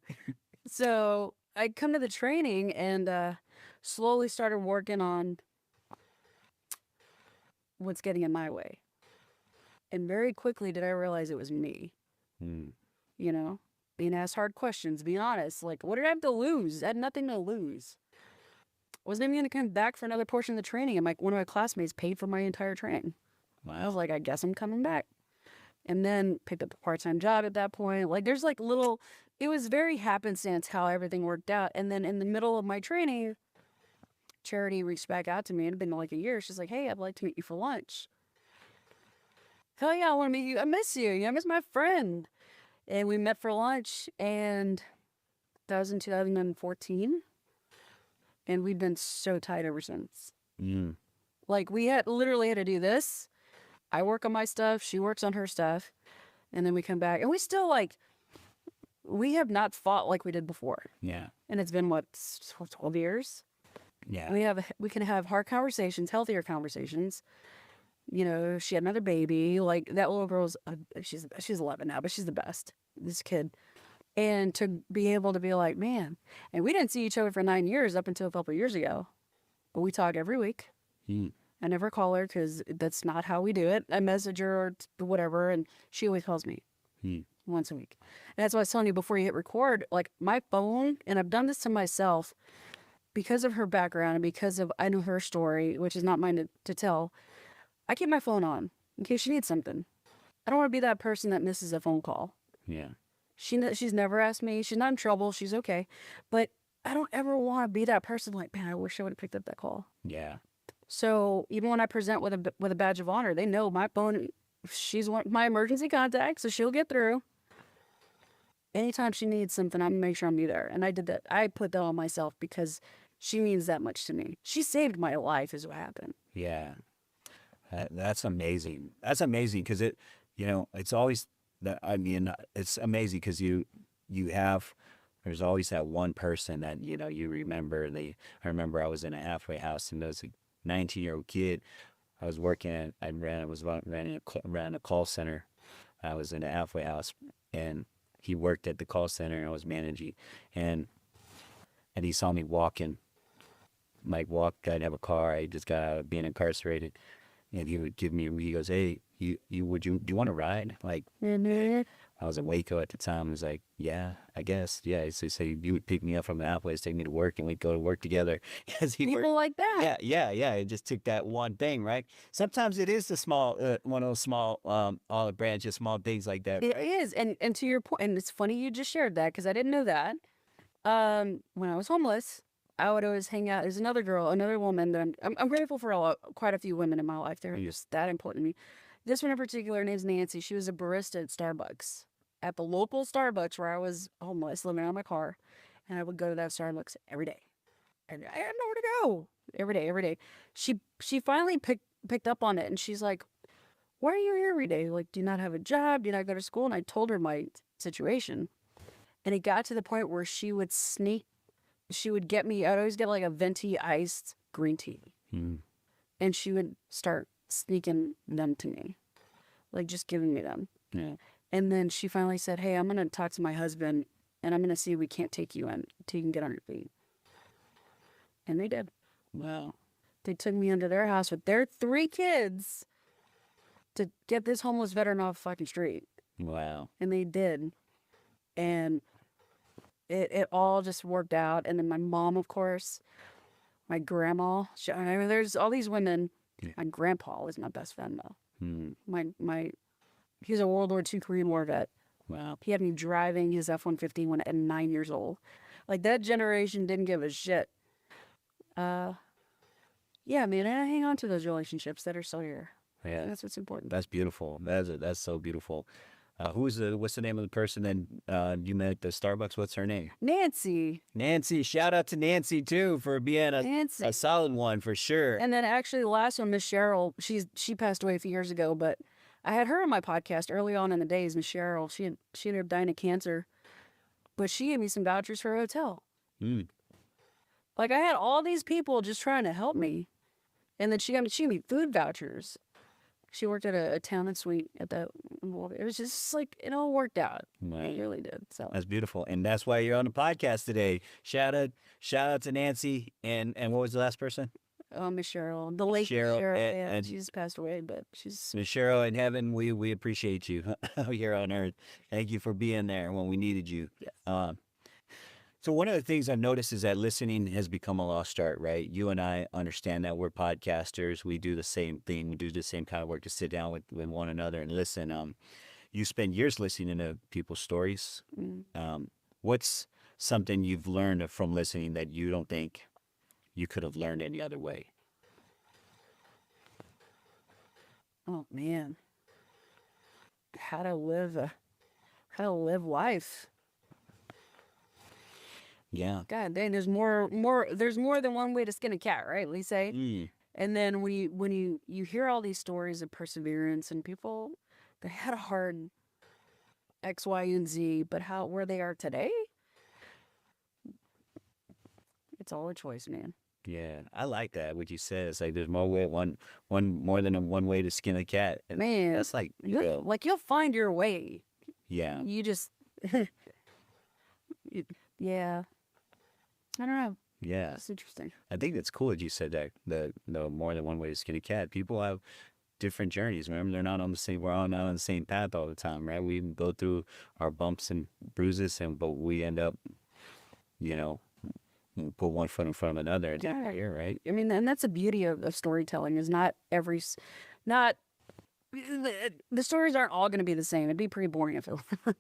So I come to the training and slowly started working on what's getting in my way. And very quickly did I realize it was me. Hmm. You know? being asked hard questions, being honest. Like, what did I have to lose? I had nothing to lose. I wasn't even going to come back for another portion of the training, and one of my classmates paid for my entire training. I was like, I guess I'm coming back. And then picked up a part-time job at that point. Like, there's like little, it was very happenstance how everything worked out. And then in the middle of my training, Charity reached back out to me. It had been like a year. She's like, hey, I'd like to meet you for lunch. Hell yeah, I want to meet you. I miss you. I miss my friend. And we met for lunch, and that was in 2014. And we've been so tight ever since. Like, we had literally had to do this. I work on my stuff. She works on her stuff. And then we come back. And we still, like, we have not fought like we did before. Yeah. And it's been, what, 12 years? Yeah. We can have hard conversations, healthier conversations. You know, she had another baby. Like, that little girl's, she's 11 now, but she's the best. This kid. And to be able to be like, man. And we didn't see each other for 9 years up until a couple of years ago. But we talk every week. I never call her because that's not how we do it. I message her or whatever, and she always calls me once a week. And that's why I was telling you before you hit record, like, my phone, and I've done this to myself because of her background and because of, I know her story, which is not mine to tell. I keep my phone on in case she needs something. I don't want to be that person that misses a phone call. Yeah. She's never asked me. She's not in trouble. She's okay. But I don't ever want to be that person like, man, I wish I would have picked up that call. Yeah. So even when I present with a badge of honor, they know my phone, she's my emergency contact, so she'll get through. Anytime she needs something, I'm going to make sure I'm be there. And I did that. I put that on myself because she means that much to me. She saved my life is what happened. Yeah. That's amazing. That's amazing because it, it's always that. I mean, it's amazing because there's always that one person that you remember. I remember I was in a halfway house and there was a 19-year-old kid. I was working. I ran a call center. I was in a halfway house and he worked at the call center and I was managing, and he saw me walking. I didn't have a car. I just got out of being incarcerated. And he would he goes, hey, do you want to ride? Like, I was in Waco at the time. I was like, yeah, I guess. Yeah. So he said you would pick me up from the outlet, take me to work, and we'd go to work together. People like that. Yeah. It just took that one thing, right? Sometimes it is the small, one of those small olive branches, small things like that. It is. And to your point, and it's funny you just shared that because I didn't know that. When I was homeless, I would always hang out. There's another woman that I'm grateful for quite a few women in my life. They're just that important to me. This one in particular, her name's Nancy. She was a barista at Starbucks, at the local Starbucks where I was homeless, living out of my car. And I would go to that Starbucks every day. And I had nowhere to go. Every day. She finally picked up on it, and she's like, why are you here every day? Like, do you not have a job? Do you not go to school? And I told her my situation. And it got to the point where she would get me, I'd always get like a venti iced green tea. And she would start sneaking them to me, like just giving me them. Yeah. And then she finally said, hey, I'm going to talk to my husband and I'm going to see if we can't take you in until you can get on your feet. And they did. Wow. They took me into their house with their 3 kids to get this homeless veteran off the fucking street. Wow. And they did. And it all just worked out. And then my mom, of course, my grandma, there's all these women. Yeah. My grandpa was my best friend, though. He's a World War II Korean War vet. Wow. He had me driving his F-150 when at 9 years old. Like, that generation didn't give a shit. Yeah, man, and I hang on to those relationships that are still here. Yeah. That's what's important. That's beautiful. That's so beautiful. What's the name of the person that you met at the Starbucks? What's her name? Nancy. Nancy. Shout out to Nancy too for being a solid one for sure. And then actually the last one, Miss Cheryl, she passed away a few years ago, but I had her on my podcast early on in the days. Miss Cheryl, she ended up dying of cancer, but she gave me some vouchers for a hotel. Like, I had all these people just trying to help me, and then she gave me food vouchers. She worked at a town and suite at the. It was just like it all worked out. Right. It really did. So that's beautiful, and that's why you're on the podcast today. Shout out to Nancy, and what was the last person? Oh, Miss Cheryl, the late Cheryl, Cheryl. and- Yeah, and- she's passed away, but she's Miss Cheryl in heaven, we appreciate you here on earth. Thank you for being there when we needed you. Yes. So one of the things I've noticed is that listening has become a lost art, right? You and I understand that we're podcasters. We do the same thing. We do the same kind of work to sit down with one another and listen. You spend years listening to people's stories. What's something you've learned from listening that you don't think you could have learned any other way? oh man, how to live life. Yeah. God dang, there's more there's more than one way to skin a cat, right? We say. Mm. And then when you hear all these stories of perseverance and people that had a hard X, Y, and Z, but where they are today, it's all a choice, man. Yeah, I like that. What you said, it's like there's more way one more than one way to skin a cat. And Man, that's like real. you'll find your way. Yeah, You just yeah. I don't know. yeah. It's interesting. I think that's cool that you said that. The more than one way to skin a cat. People have different journeys. Remember, they're not on the same. We're all not on the same path all the time, right? We go through our bumps and bruises, but we end up, put one foot in front of another. And Yeah. you're right. I mean, and that's the beauty of storytelling is not the stories aren't all going to be the same. It'd be pretty boring if it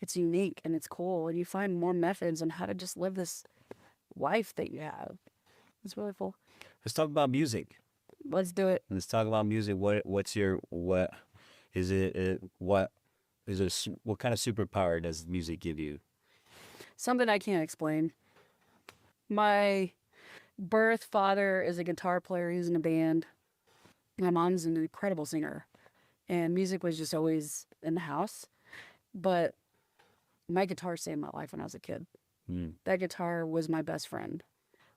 it's unique and it's cool and you find more methods on how to just live this life that you have. It's really cool. Let's talk about music. Let's do it. Let's talk about music. What is it? What kind of superpower does music give you? Something I can't explain. My birth father is a guitar player. He's in a band. My mom's an incredible singer. And music was just always in the house. But my guitar saved my life when I was a kid. That guitar was my best friend.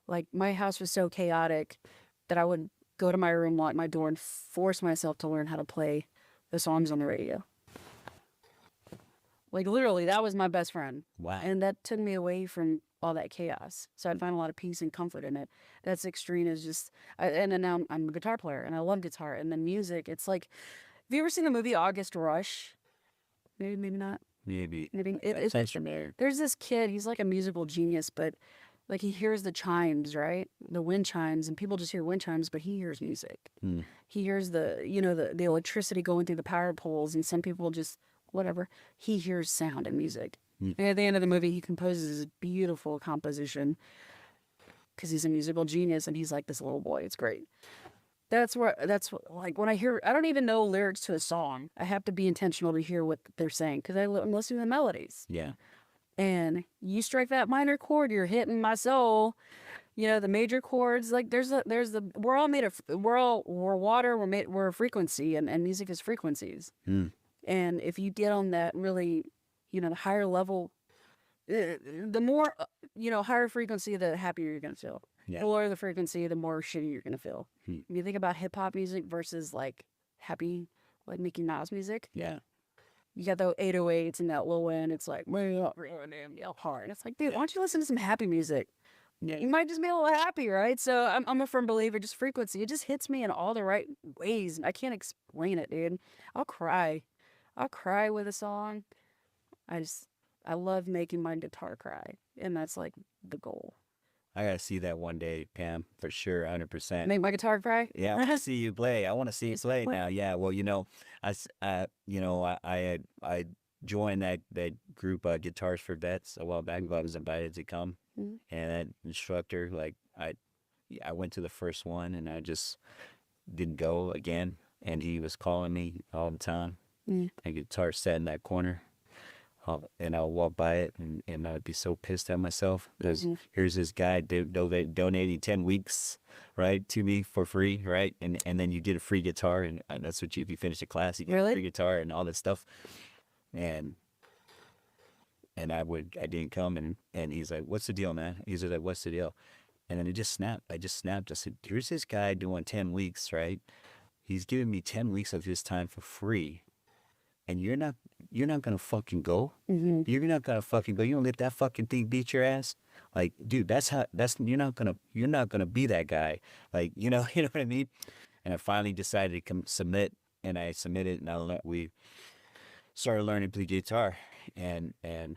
Like, my house was so chaotic that I would go to my room, lock my door, and force myself to learn how to play the songs on the radio. Like, literally, that was my best friend. Wow. And that took me away from all that chaos. So I'd find a lot of peace and comfort in it. That's extreme is just, and then now I'm a guitar player and I love guitar. And then music, it's like, have you ever seen the movie August Rush? Maybe not. Maybe. It's familiar. there's this kid, he's like a musical genius, but like he hears the chimes, right? The wind chimes, and people just hear wind chimes, but he hears music. He hears the electricity going through the power poles, and some people just, whatever. He hears sound and music. And at the end of the movie, he composes a beautiful composition because he's a musical genius, and he's like this little boy. It's great. Like when I hear, I don't even know lyrics to a song. I have to be intentional to hear what they're saying because I'm listening to the melodies. Yeah. And you strike that minor chord, you're hitting my soul. The major chords, like we're all made of, we're water, we're a frequency, and music is frequencies. And if you get on that really, the higher level, the more, higher frequency, the happier you're going to feel. Yeah. The lower the frequency, the more shitty you're going to feel. If you think about hip hop music versus like happy, like Mickey Mouse music, Yeah. you got the 808s and that low end. It's like, way up, real damn yell hard. It's like, dude, why don't you listen to some happy music? Yeah. You might just be a little happy, right? So I'm a firm believer, just frequency. It just hits me in all the right ways. I can't explain it, dude. I'll cry with a song. I love making my guitar cry. And that's like the goal. I gotta see that one day, Pam, for sure, 100%. Make my guitar cry? Yeah, I want to see you play. I want to see you play what- now. Yeah, well, I joined that group, Guitars for Vets, a while back. I was invited to come, and that instructor, like, I went to the first one, and I just didn't go again. And he was calling me all the time. And guitar sat in that corner. And I'll walk by it, and I'd be so pissed at myself because here's this guy donating 10 weeks, right, to me for free, right? And then you get a free guitar, and that's what if you finish the class, you get a free guitar and all that stuff. And I didn't come, and he's like, "What's the deal, man?" He's like, "What's the deal?" And then it just snapped. I just snapped. I said, "Here's this guy doing 10 weeks, right? He's giving me 10 weeks of his time for free. And you're not you're not gonna fucking go. Mm-hmm. You're not gonna fucking go. You don't let that fucking thing beat your ass. Like, dude, you're not gonna be that guy. Like, you know, you know what I mean? And I finally decided to submit, and I submitted, and we started learning to play guitar, and I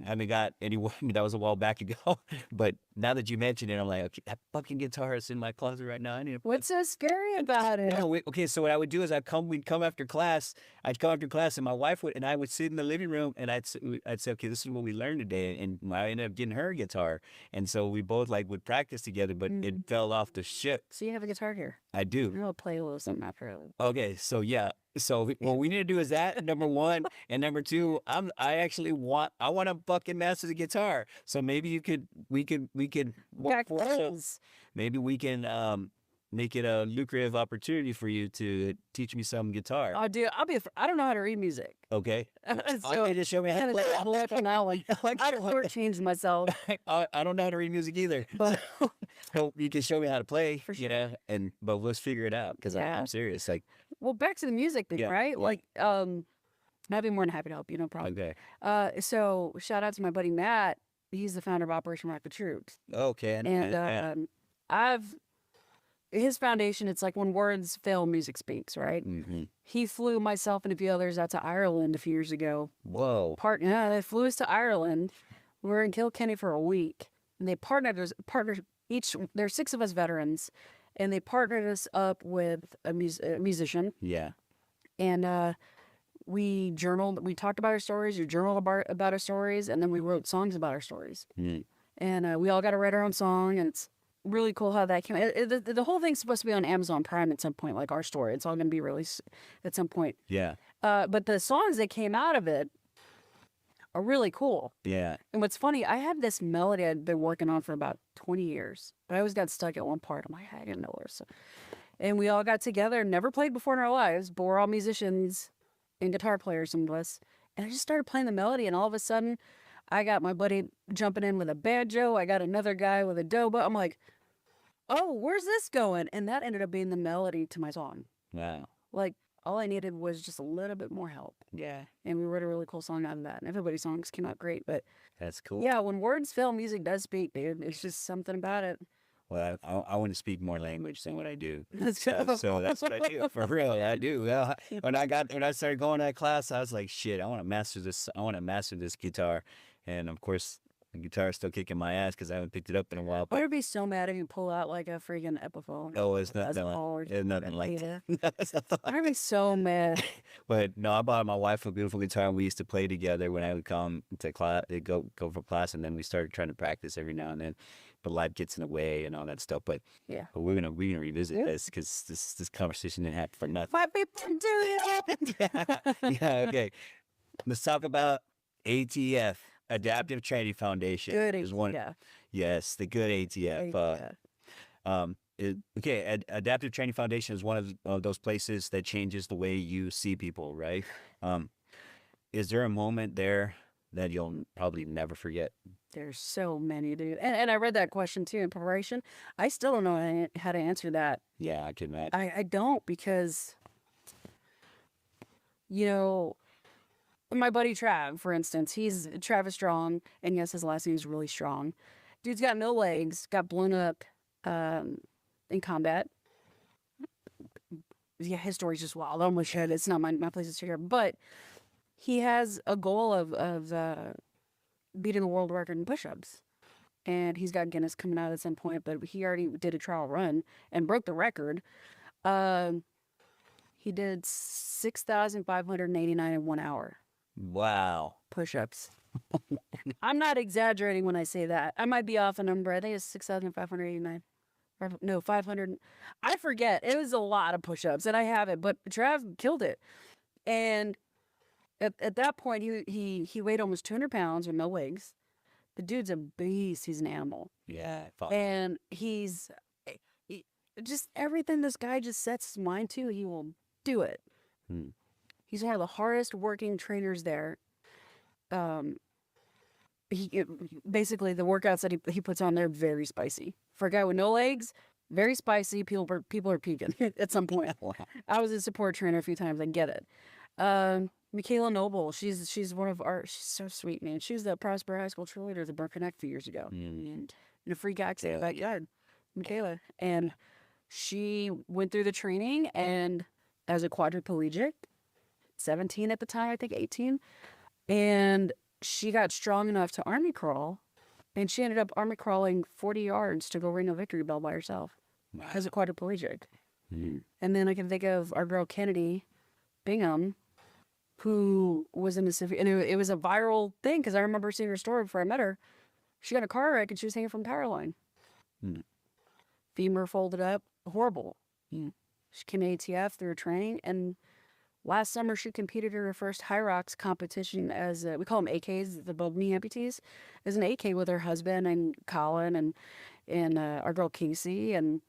haven't got anywhere. I mean, that was a while back ago, but now that you mentioned it, I'm like, okay, that fucking guitar is in my closet right now. I need to. What's so scary about it? No, okay, so what I would do is we'd come after class. I'd come after class, and my wife and I would sit in the living room, and I'd say, okay, this is what we learned today, and I ended up getting her a guitar, and so we both like would practice together, but it fell off the ship. So you have a guitar here. I do. I'll play a little something after. Okay, so yeah, so what we need to do is that number one, and number two, I want to fucking master the guitar. So maybe we could work for it. Maybe we can make it a lucrative opportunity for you to teach me some guitar. Oh, dude, I don't know how to read music. Okay. So Okay, just show me how to play. now, like, I shortchanged myself. I don't know how to read music either, but so you can show me how to play, For you know, but let's figure it out because Yeah. I'm serious. Like, Well, back to the music thing, Yeah, right? yeah. Like, I'd be more than happy to help you, no problem. okay, So shout out to my buddy Matt. He's the founder of Operation Rock the Troops, okay, and his foundation. It's like when words fail, music speaks, right? mhm. He flew myself and a few others out to Ireland a few years ago. Whoa, They flew us to Ireland. We were in Kilkenny for a week, and they partnered each. There's 6 of us veterans, and they partnered us up with a musician. yeah, And we journaled. We talked about our stories. We journaled about our stories, and then we wrote songs about our stories. mm, And we all got to write our own song, and it's really cool how that came. The whole thing's supposed to be on Amazon Prime at some point, like our story. It's all going to be released at some point. yeah, But the songs that came out of it are really cool. yeah, And what's funny, I had this melody I'd been working on for about 20 years, but I always got stuck at one part. I'm like, I didn't know where. So, and we all got together, never played before in our lives, but we're all musicians and guitar players, some of us. And I just started playing the melody, and all of a sudden, I got my buddy jumping in with a banjo. I got another guy with a dobro. I'm like, oh, where's this going? And that ended up being the melody to my song. wow, Like, all I needed was just a little bit more help. yeah, And we wrote a really cool song out of that. And everybody's songs came out great. But that's cool. yeah, when words fail, music does speak, dude. It's just something about it. Well, I want to speak more language than what I do. Let's So, go. so that's what I do for real. I do. Well, when I started going to that class, I was like, shit, I want to master this. I want to master this guitar, and of course, the guitar is still kicking my ass because I haven't picked it up in a while. I would be so mad if you pull out like a freaking Epiphone. Oh, it's That's nothing. hard. It's nothing like Yeah. that. I'd be so mad. But no, I bought my wife a beautiful guitar, and we used to play together when I would come to class, go for class, and then we started trying to practice every now and then. But life gets in the way and all that stuff. But Yeah. but we're gonna revisit Yeah. this because this conversation didn't happen for nothing. Why people do it? Yeah, okay. Let's talk about ATF, Adaptive Training Foundation. Good. is one. Yeah. Yes, the good ATF. Adaptive Training Foundation is one of those places that changes the way you see people, right? Is there a moment there that you'll probably never forget? There's so many, dude. And I read that question too in preparation. I still don't know how to answer that. Yeah, I can imagine. I don't because, you know, my buddy Trav, for instance, he's Travis Strong, and yes, his last name is really strong. Dude's got no legs, got blown up in combat. Yeah, his story's just wild. I almost should. It's not my place to share, but he has a goal of beating the world record in push-ups. And he's got Guinness coming out at some point, but he already did a trial run and broke the record. He did 6,589 in 1 hour Wow. push-ups. I'm not exaggerating when I say that. I might be off a number. I think it's 6,589. No, 500. I forget. It was a lot of push-ups, and I have it. But Trav killed it. And at that point, he weighed almost 200 pounds with no legs. The dude's a beast. He's an animal. Yeah. Fuck. And he's just everything this guy just sets his mind to, he will do it. Hmm. He's one of the hardest working trainers there. Basically the workouts that he puts on there are very spicy. For a guy with no legs, very spicy. People are peaking at some point. Wow. I was a support trainer a few times. I get it. Michaela Noble, she's one of our. She's so sweet, man. She was the Prosper High School cheerleader at the Burn Connect a few years ago, and in a freak accident in the backyard, Michaela, and she went through the training and as a quadriplegic, 17 at the time, I think 18, and she got strong enough to army crawl, and she ended up army crawling 40 yards to go ring a victory bell by herself as a quadriplegic. And then I can think of our girl Kennedy Bingham, who was in a severe, and it was a viral thing because I remember seeing her story before I met her. She got in a car wreck and she was hanging from power line. Femur folded up, horrible. She came to ATF through her training, and last summer she competed in her first high rocks competition as we call them AKs, the above knee amputees, as an AK with her husband and Colin and our girl Casey, and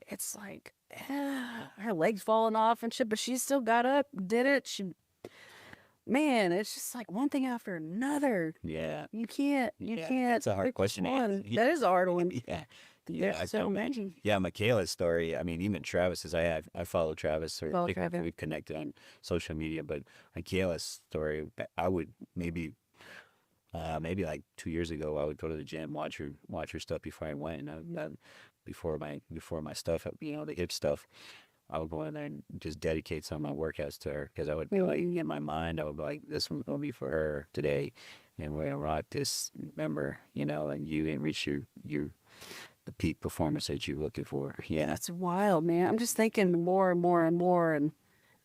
it's like her legs falling off and shit, but she still got up, did it. Man, it's just like one thing after another. Yeah. You can't. It's a hard pick question. one. That is a hard one. Yeah. Yeah. So imagine. Yeah, Michaela's story. I mean, even Travis's. I follow Travis. Or Follow I think Travis. we've connected on social media. But Michaela's story, I would maybe like 2 years ago, I would go to the gym, watch her stuff before I went, and before my stuff, the hip stuff. I would go in there and just dedicate some of my workouts to her because I would be like, in my mind, I would be like, this one will be for her today, and we're gonna rock this. Remember, and you and reach the peak performance that you're looking for. Yeah, That's wild, man. I'm just thinking more and more and more, and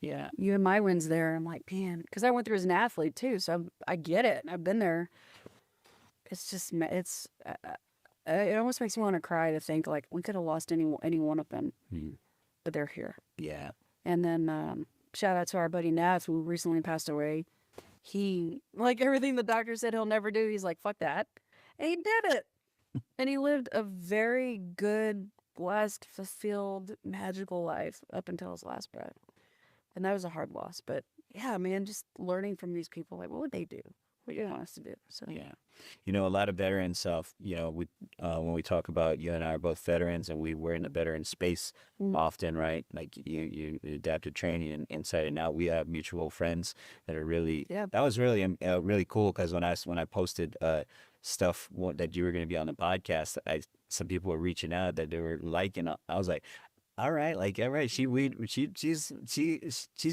yeah, you and my wins there. I'm like, man, because I went through as an athlete too, so I get it. I've been there. It's just, it almost makes me want to cry to think like we could have lost any one of them, but they're here. yeah, And then shout out to our buddy Nath, who recently passed away. He, like everything the doctor said he'll never do, he's like, fuck that. And he did it. And he lived a very good, blessed, fulfilled, magical life up until his last breath. And that was a hard loss. But yeah, man, just learning from these people, like, what would they do? What do you want us to do? So yeah. A lot of veterans stuff. When we talk about, you and I are both veterans, and we're in the veteran space often, right? Like you adaptive training and inside and out. We have mutual friends that are really. Yeah. That was really really cool because when I posted stuff that you were going to be on the podcast, some people were reaching out that they were liking. I was like, all right, she's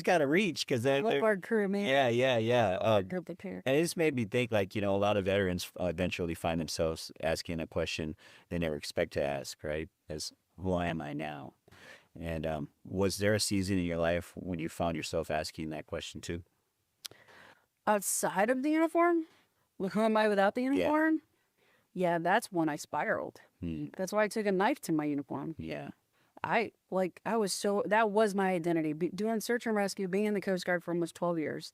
got to reach because love our crew, man. yeah. Group they pair. And it just made me think, like, a lot of veterans eventually find themselves asking a question they never expect to ask, right? As who am I now? And was there a season in your life when you found yourself asking that question too? Outside of the uniform? Like, who am I without the uniform? Yeah, that's when I spiraled. That's why I took a knife to my uniform. Yeah. That was my identity. Doing search and rescue, being in the Coast Guard for almost 12 years.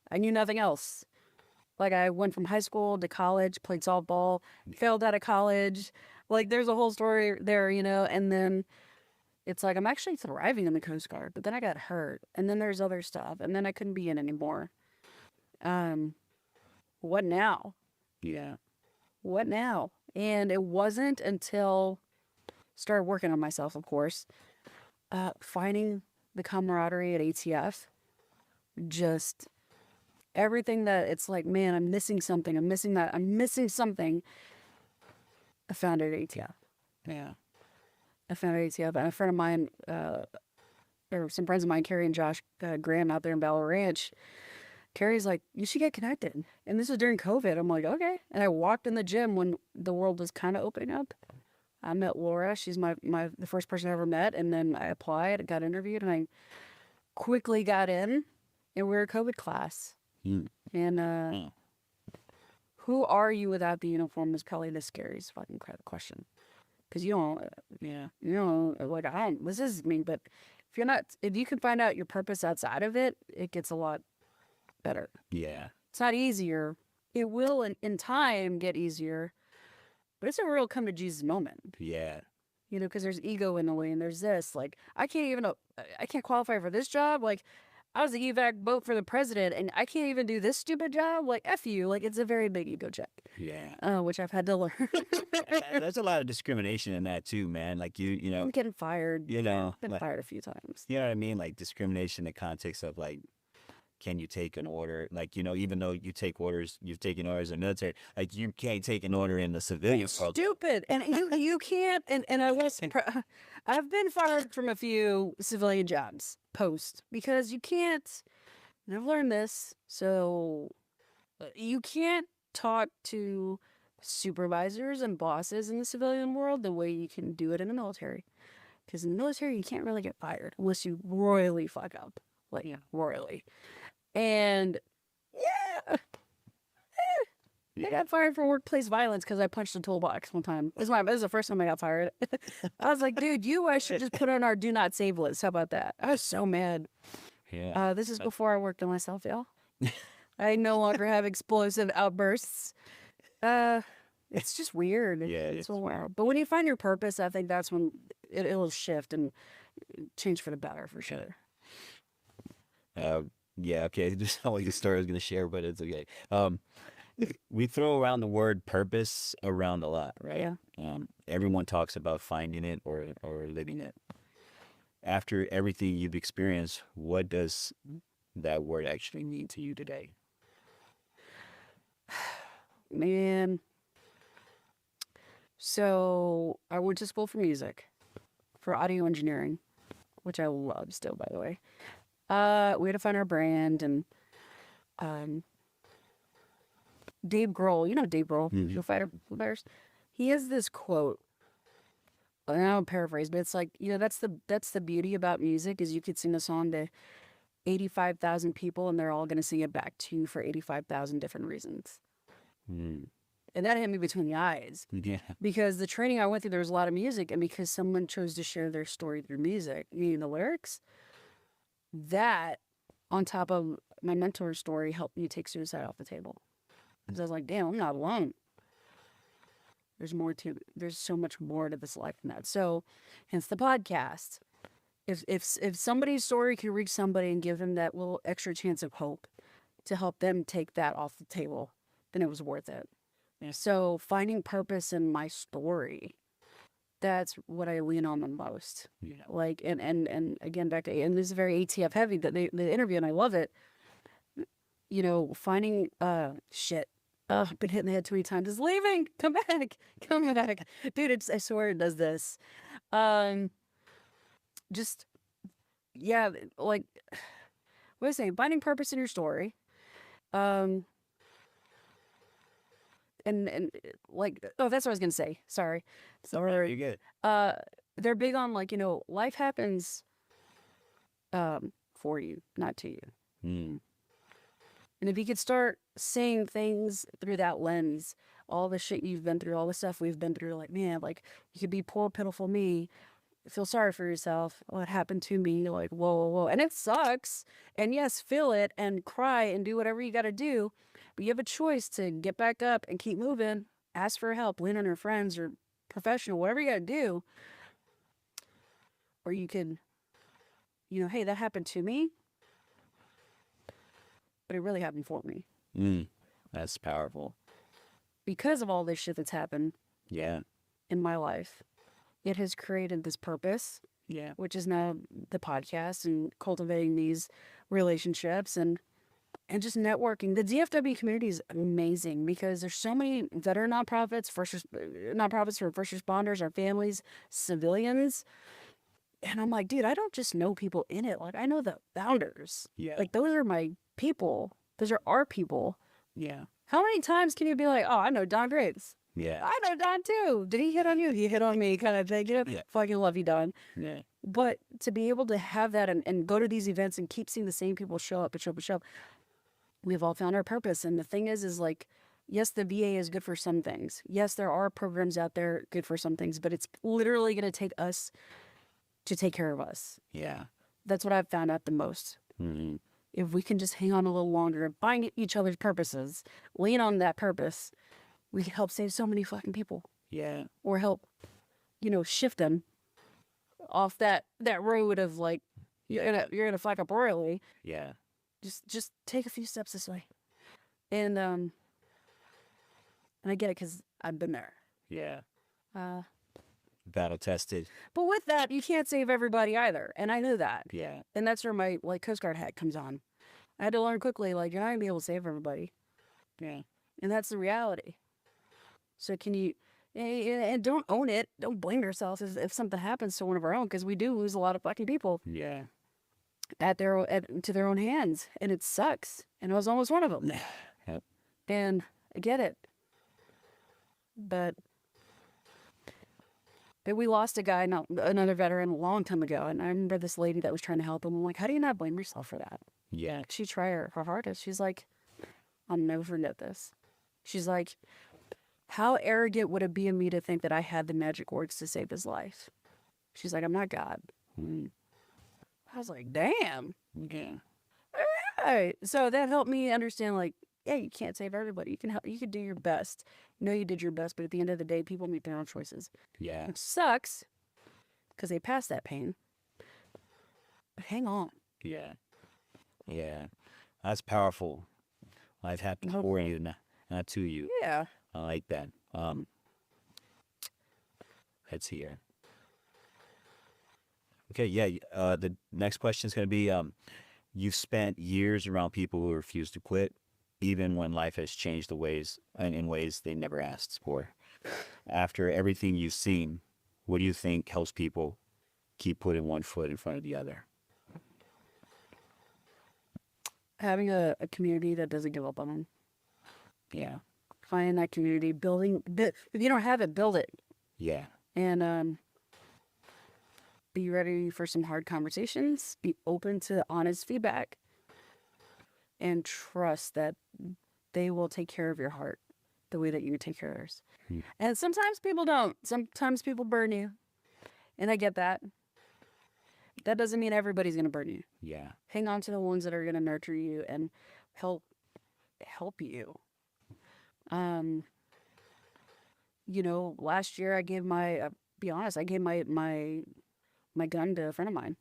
I knew nothing else. Like, I went from high school to college, played softball, failed out of college. Like, there's a whole story there, and then it's like, I'm actually thriving in the Coast Guard, but then I got hurt, and then there's other stuff, and then I couldn't be in anymore. What now? Yeah. What now? And it wasn't until started working on myself, of course, finding the camaraderie at ATF, just everything that it's like, man, I'm missing something. I'm missing that. I'm missing something. I found it at ATF. Yeah. I found it at ATF. And a friend of mine, or some friends of mine, Carrie and Josh Graham out there in Ballard Ranch, Carrie's like, you should get connected. And this was during COVID. I'm like, okay. And I walked in the gym when the world was kind of opening up. I met Laura. She's the first person I ever met. And then I applied, got interviewed, and I quickly got in. And we were a COVID class. And who are you without the uniform is probably the scariest fucking question. Because you don't, like, this is me. But if you can find out your purpose outside of it, it gets a lot better. Yeah. It's not easier. It will in time get easier. But it's a real come to Jesus moment. Yeah. Because there's ego in the way, and there's this. Like, I can't qualify for this job. Like, I was the evac vote for the president, and I can't even do this stupid job. Like, F you. Like, it's a very big ego check. Yeah. Which I've had to learn. There's a lot of discrimination in that too, man. Like I'm getting fired. Been fired a few times. You know what I mean? Like discrimination in the context of like can you take an order? Like, even though you take orders, you've taken orders in the military, like you can't take an order in the civilian world. Stupid. And you can't. And I was, I've been fired from a few civilian jobs post because you can't. And I've learned this. So you can't talk to supervisors and bosses in the civilian world the way you can do it in the military. Because in the military, you can't really get fired unless you royally fuck up. Like, royally. And, yeah. I got fired for workplace violence because I punched a toolbox one time. This was the first time I got fired. I was like, dude, I should just put on our do not save list. How about that? I was so mad. Yeah. This is before I worked on myself, y'all. I no longer have explosive outbursts. It's just weird. Yeah, It's so weird. But when you find your purpose, I think that's when it'll shift and change for the better, for sure. Yeah, okay. There's always a story I was going to share, but it's okay. We throw around the word purpose around a lot, right? Yeah. Everyone talks about finding it or living it. After everything you've experienced, what does that word actually mean to you today? Man. So I went to school for music, for audio engineering, which I love still, by the way. We had to find our brand, and Dave Grohl, Dave Grohl, Foo Fighters, he has this quote, and I'll paraphrase, but it's like, that's the beauty about music is you could sing a song to 85,000 people, and they're all going to sing it back to you for 85,000 different reasons. And that hit me between the eyes. Yeah. Because the training I went through, there was a lot of music, and because someone chose to share their story through music, the lyrics, that, on top of my mentor's story, helped me take suicide off the table. Because I was like, damn, I'm not alone. There's so much more to this life than that. So, hence the podcast. If somebody's story could reach somebody and give them that little extra chance of hope to help them take that off the table, then it was worth it. Yeah. So finding purpose in my story, that's what I lean on the most. Like, and again, back to, and this is very ATF heavy, the interview, and I love it. Finding, shit. I've been hitting the head too many times. It's leaving. Come back. Dude, I swear it does this. Just, yeah, like, what was I saying? Finding purpose in your story. And like, oh, that's what I was gonna say. Sorry. You're good. They're big on, like, life happens for you, not to you. And if you could start saying things through that lens, all the shit you've been through, all the stuff we've been through, like, man, like, you could be poor, pitiful me, feel sorry for yourself, what happened to me, like, whoa. And it sucks. And yes, feel it and cry and do whatever you gotta do. But you have a choice to get back up and keep moving, ask for help, lean on your friends or professional, whatever you gotta do. Or you can, hey, that happened to me, but it really happened for me. That's powerful. Because of all this shit that's happened in my life, it has created this purpose, which is now the podcast and cultivating these relationships and just networking. The DFW community is amazing because there's so many veteran nonprofits, nonprofits for first responders, our families, civilians. And I'm like, dude, I don't just know people in it. Like, I know the founders. Yeah. Like, those are my people. Those are our people. Yeah. How many times can you be like, oh, I know Don Graves. Yeah. I know Don too. Did he hit on you? He hit on me, kind of thing. Yeah. Fucking love you, Don. Yeah. But to be able to have that and go to these events and keep seeing the same people show up, we've all found our purpose. And the thing is like, yes, the VA is good for some things. Yes, there are programs out there good for some things, but it's literally going to take us to take care of us. Yeah. That's what I've found out the most. Mm-hmm. If we can just hang on a little longer, find each other's purposes, lean on that purpose, we can help save so many fucking people. Yeah. Or help, shift them off that road of like, you're gonna fuck up royally. Yeah. Just take a few steps this way. And I get it because I've been there. Yeah. Battle tested. But with that, you can't save everybody either. And I know that. Yeah. And that's where my Coast Guard hat comes on. I had to learn quickly, like, you're not gonna be able to save everybody. Yeah. And that's the reality. So can you, and don't own it. Don't blame yourself if something happens to one of our own, because we do lose a lot of fucking people Yeah. to their own hands, and it sucks. And I was almost one of them. Yep. And I get it. But we lost a guy, another veteran, a long time ago. And I remember this lady that was trying to help him. I'm like, how do you not blame yourself for that? Yeah. She tried her hardest. She's like, I'll never forget this. She's like, how arrogant would it be of me to think that I had the magic words to save his life? She's like, I'm not God. I was like, damn. Yeah. All right. So that helped me understand, like, yeah, you can't save everybody. You can help. You can do your best. You know you did your best, but at the end of the day, people make their own choices. Yeah. It sucks because they passed that pain. But hang on. Yeah. Yeah. That's powerful. Life happens for you, not to you. Yeah. I like that. Let's see here. Okay, yeah. The next question is going to be: you've spent years around people who refuse to quit, even when life has changed in ways they never asked for. After everything you've seen, what do you think helps people keep putting one foot in front of the other? Having a community that doesn't give up on them. Yeah. Finding that community, if you don't have it, build it. Yeah. And be ready for some hard conversations. Be open to honest feedback. And trust that they will take care of your heart the way that you take care of theirs. And sometimes people don't. Sometimes people burn you. And I get that. That doesn't mean everybody's going to burn you. Yeah. Hang on to the ones that are going to nurture you and help you. You know, last year I gave my gun to a friend of mine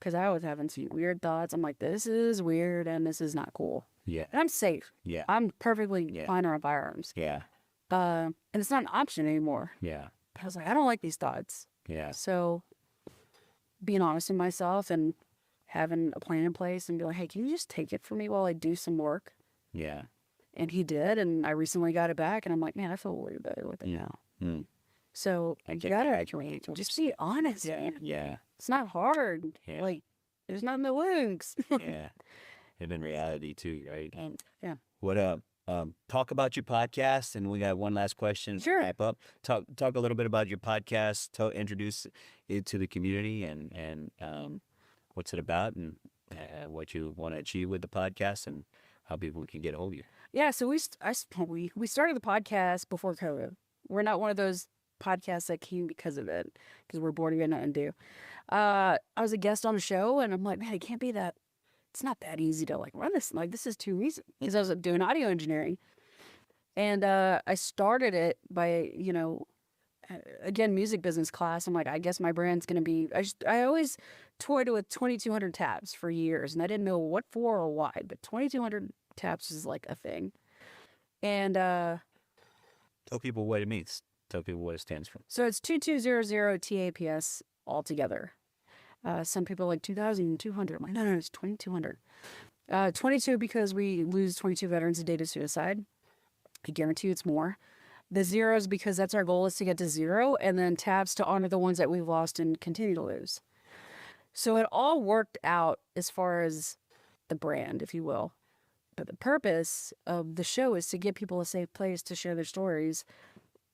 because I was having some weird thoughts. I'm like, this is weird and this is not cool. Yeah. And I'm safe. Yeah. I'm perfectly fine around firearms. Yeah. And it's not an option anymore. Yeah. I was like, I don't like these thoughts. Yeah. So being honest with myself and having a plan in place and be like, hey, can you just take it for me while I do some work? Yeah. And he did, and I recently got it back, and I'm like, man, I feel way better with it now. So you gotta just be honest. Yeah. Man. Yeah. It's not hard. Yeah. Like, there's nothing to lose. Yeah. And in reality too, right? Yeah. What talk about your podcast, and we got one last question to Sure. wrap up. Talk a little bit about your podcast, introduce it to the community, and what's it about, and what you want to achieve with the podcast, and how people can get a hold of you. Yeah, so we started the podcast before COVID. We're not one of those podcasts that came because of it, because we're bored and got nothing to do. I was a guest on a show, and I'm like, man, it can't be that. It's not that easy to like run this. Like, this is too easy, because I was doing audio engineering, and I started it by again, music business class. I'm like, I guess my brand's gonna be. I always toyed with 2,200 tabs for years, and I didn't know what for or why, but 2,200 tabs is like a thing. And Tell people what it means. Tell people what it stands for. so it's 2200 TAPS altogether. Some people like 2,200. I'm like, no, it's 2,200. 22 because we lose 22 veterans a day to suicide. I guarantee you it's more. The zeros because that's our goal, is to get to zero, and then tabs to honor the ones that we've lost and continue to lose. So it all worked out as far as the brand, if you will. But the purpose of the show is to give people a safe place to share their stories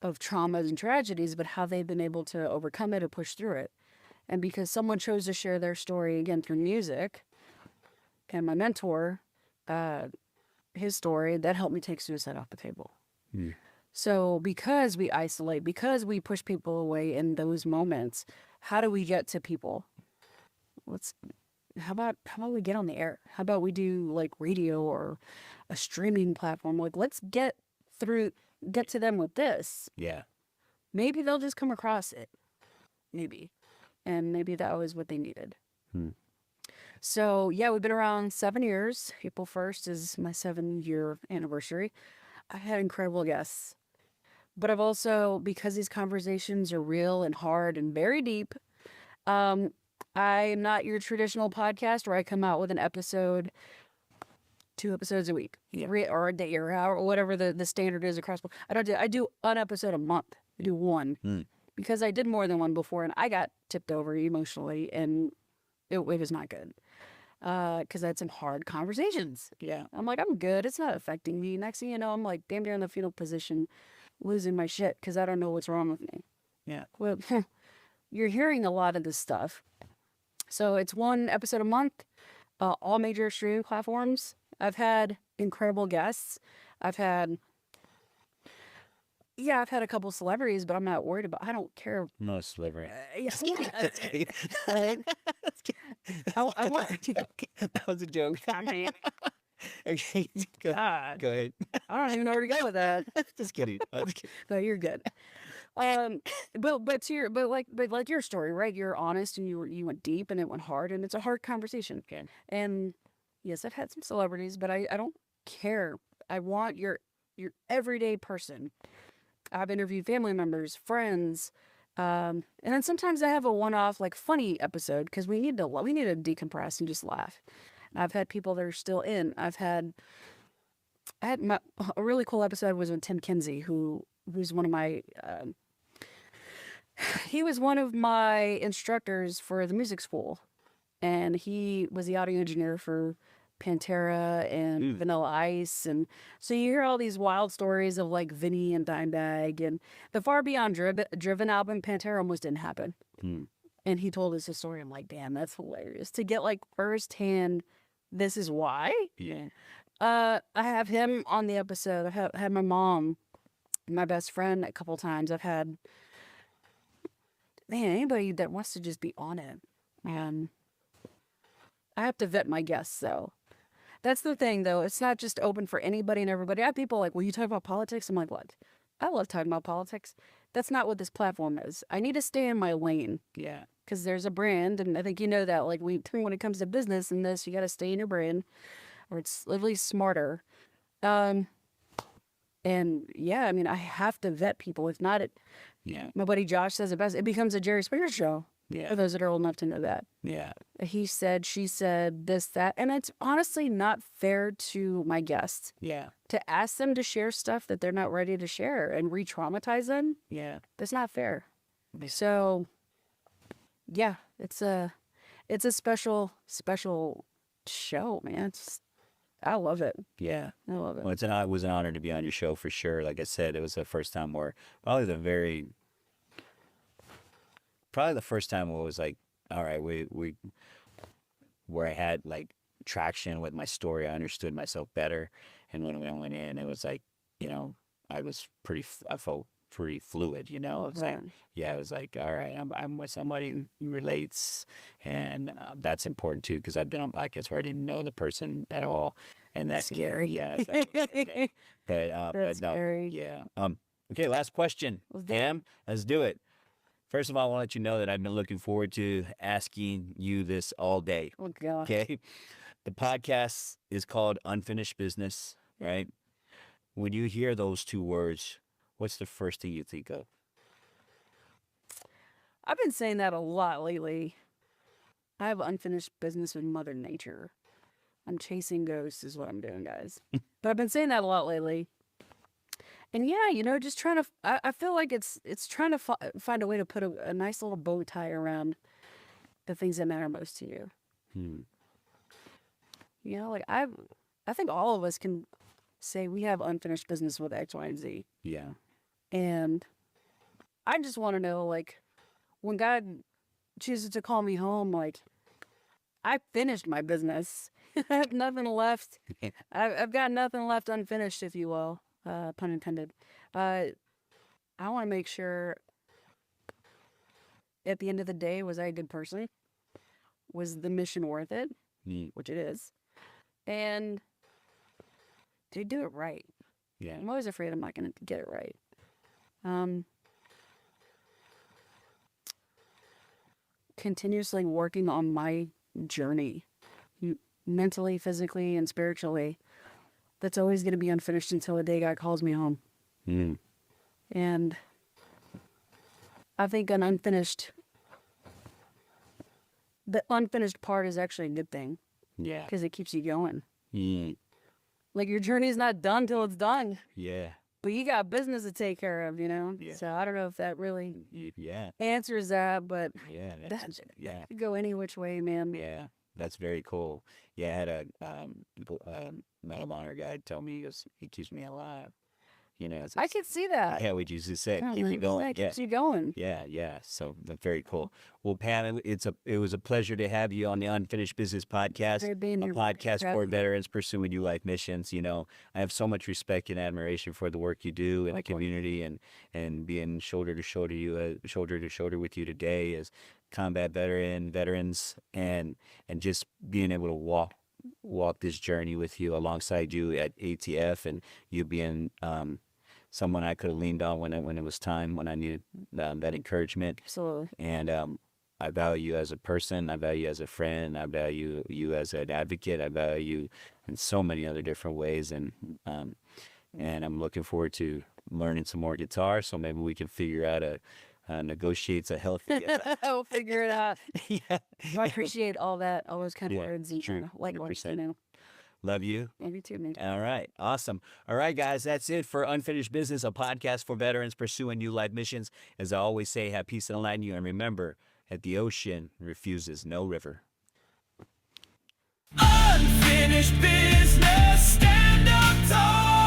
of traumas and tragedies, but how they've been able to overcome it and push through it. And because someone chose to share their story, again, through music, and my mentor, his story, that helped me take suicide off the table. So because we isolate, because we push people away in those moments, how do we get to people? How about we get on the air? How about we do like radio or a streaming platform? Like, let's get to them with this. Yeah. Maybe they'll just come across it. Maybe. And maybe that was what they needed. So yeah, we've been around 7 years. April 1st is my 7-year anniversary. I've had incredible guests. But I've also, because these conversations are real and hard and very deep, I am not your traditional podcast where I come out with an episode 2 episodes a week, Yeah. 3 or a day or however, whatever the standard is across. I do an episode a month. I do one because I did more than one before, and I got tipped over emotionally, and it was not good. Because I had some hard conversations. Yeah. I'm like, I'm good. It's not affecting me. Next thing you know, I'm like damn near in the fetal position, losing my shit because I don't know what's wrong with me. Yeah. Well, you're hearing a lot of this stuff. So it's 1 episode a month, all major streaming platforms. I've had incredible guests. I've had a couple celebrities, but I'm not worried about. I don't care. No slavery. Yes. That was a joke. Okay, go God, ahead. I don't even know where to go with that. Just kidding. Just kidding. No, you're good. But like your story, right? You're honest and you went deep and it went hard and it's a hard conversation. Okay. And yes, I've had some celebrities, but I don't care. I want your everyday person. I've interviewed family members, friends, and then sometimes I have a one-off like funny episode because we need to decompress and just laugh. I've had people that are still in. I had a really cool episode was with Tim Kinsey, who's one of my he was one of my instructors for the music school, and he was the audio engineer for Pantera and Vanilla Ice, and so you hear all these wild stories of like Vinny and Dimebag and the Far Beyond Driven album. Pantera almost didn't happen, and he told us his story. I'm like, damn, that's hilarious to get like firsthand. This is why. Yeah. I have him on the episode. I've had my mom, my best friend, a couple times. I've had anybody that wants to just be on it, and I have to vet my guests though. That's the thing, though. It's not just open for anybody and everybody. I have people like, will you talk about politics? I'm like, what? I love talking about politics. That's not what this platform is. I need to stay in my lane. Yeah. Because there's a brand, and I think you know that. Like, when it comes to business and this, you got to stay in your brand, or it's at least smarter. And yeah, I mean, I have to vet people. If not, my buddy Josh says it best. It becomes a Jerry Springer show. Yeah. For those that are old enough to know that. Yeah. He said, she said, this, that. And it's honestly not fair to my guests. Yeah. To ask them to share stuff that they're not ready to share and re-traumatize them. Yeah. That's not fair. So, yeah, it's a special show, man. I love it. Yeah. I love it. Well, it was an honor to be on your show for sure. Like I said, it was the first time where probably the first time where it was like, all right, where I had like traction with my story. I understood myself better. And when we went in, it was like, I felt pretty fluid, It was like, yeah, it was like, all right, I'm with somebody who relates. And that's important too, because I've been on podcasts where I didn't know the person at all. And that's scary. Yeah. Okay. That's no, scary. Yeah. Okay, last question. Pam, let's do it. First of all, I want to let you know that I've been looking forward to asking you this all day. Oh, God. Okay. The podcast is called Unfinished Business, right? When you hear those 2 words, what's the first thing you think of? I've been saying that a lot lately. I have unfinished business with Mother Nature. I'm chasing ghosts is what I'm doing, guys. But I've been saying that a lot lately. And yeah, just trying to, I feel like it's trying to find a way to put a nice little bow tie around the things that matter most to you. Like I think all of us can say we have unfinished business with X, Y, and Z. Yeah. And I just want to know, like, when God chooses to call me home, like, I finished my business. I have nothing left. I've got nothing left unfinished, if you will. Pun intended. I want to make sure at the end of the day, was I a good person? Was the mission worth it? Which it is. And did I do it right? Yeah. I'm always afraid I'm not going to get it right. Continuously working on my journey, mentally, physically, and spiritually. That's always going to be unfinished until the day God calls me home. And I think the unfinished part is actually a good thing. Yeah. Because it keeps you going. Like your journey's not done till it's done. Yeah. But you got business to take care of, Yeah. So I don't know if that really Yeah. answers that, but Yeah. that Yeah. could go any which way, man. Yeah. That's very cool. Yeah, I had a Medal of Honor guy tell me he keeps me alive. I could see that. Yeah, we used to say, Yeah, keep you like, going. that Yeah. keeps you going. Yeah. So that's very cool. Well, Pam, it was a pleasure to have you on the Unfinished Business Podcast, Great being a here. podcast Proud for of you. veterans pursuing new life missions. I have so much respect and admiration for the work you do in the community, and being shoulder to shoulder with you today as combat veterans, and just being able to walk this journey with you alongside you at ATF, and you being someone I could have leaned on when it was time, when I needed that encouragement. Absolutely. And I value you as a person. I value you as a friend. I value you as an advocate. I value you in so many other different ways. And I'm looking forward to learning some more guitar. So maybe we can figure out negotiate a healthy. We'll figure it out. Yeah. I appreciate all those kind of Yeah, words. And, true. likewise, 100%. Love you. Maybe too, man. All right. Awesome. All right, guys. That's it for Unfinished Business, a podcast for veterans pursuing new life missions. As I always say, have peace and enlighten you. And remember, that the ocean refuses no river. Unfinished business, stand up tall.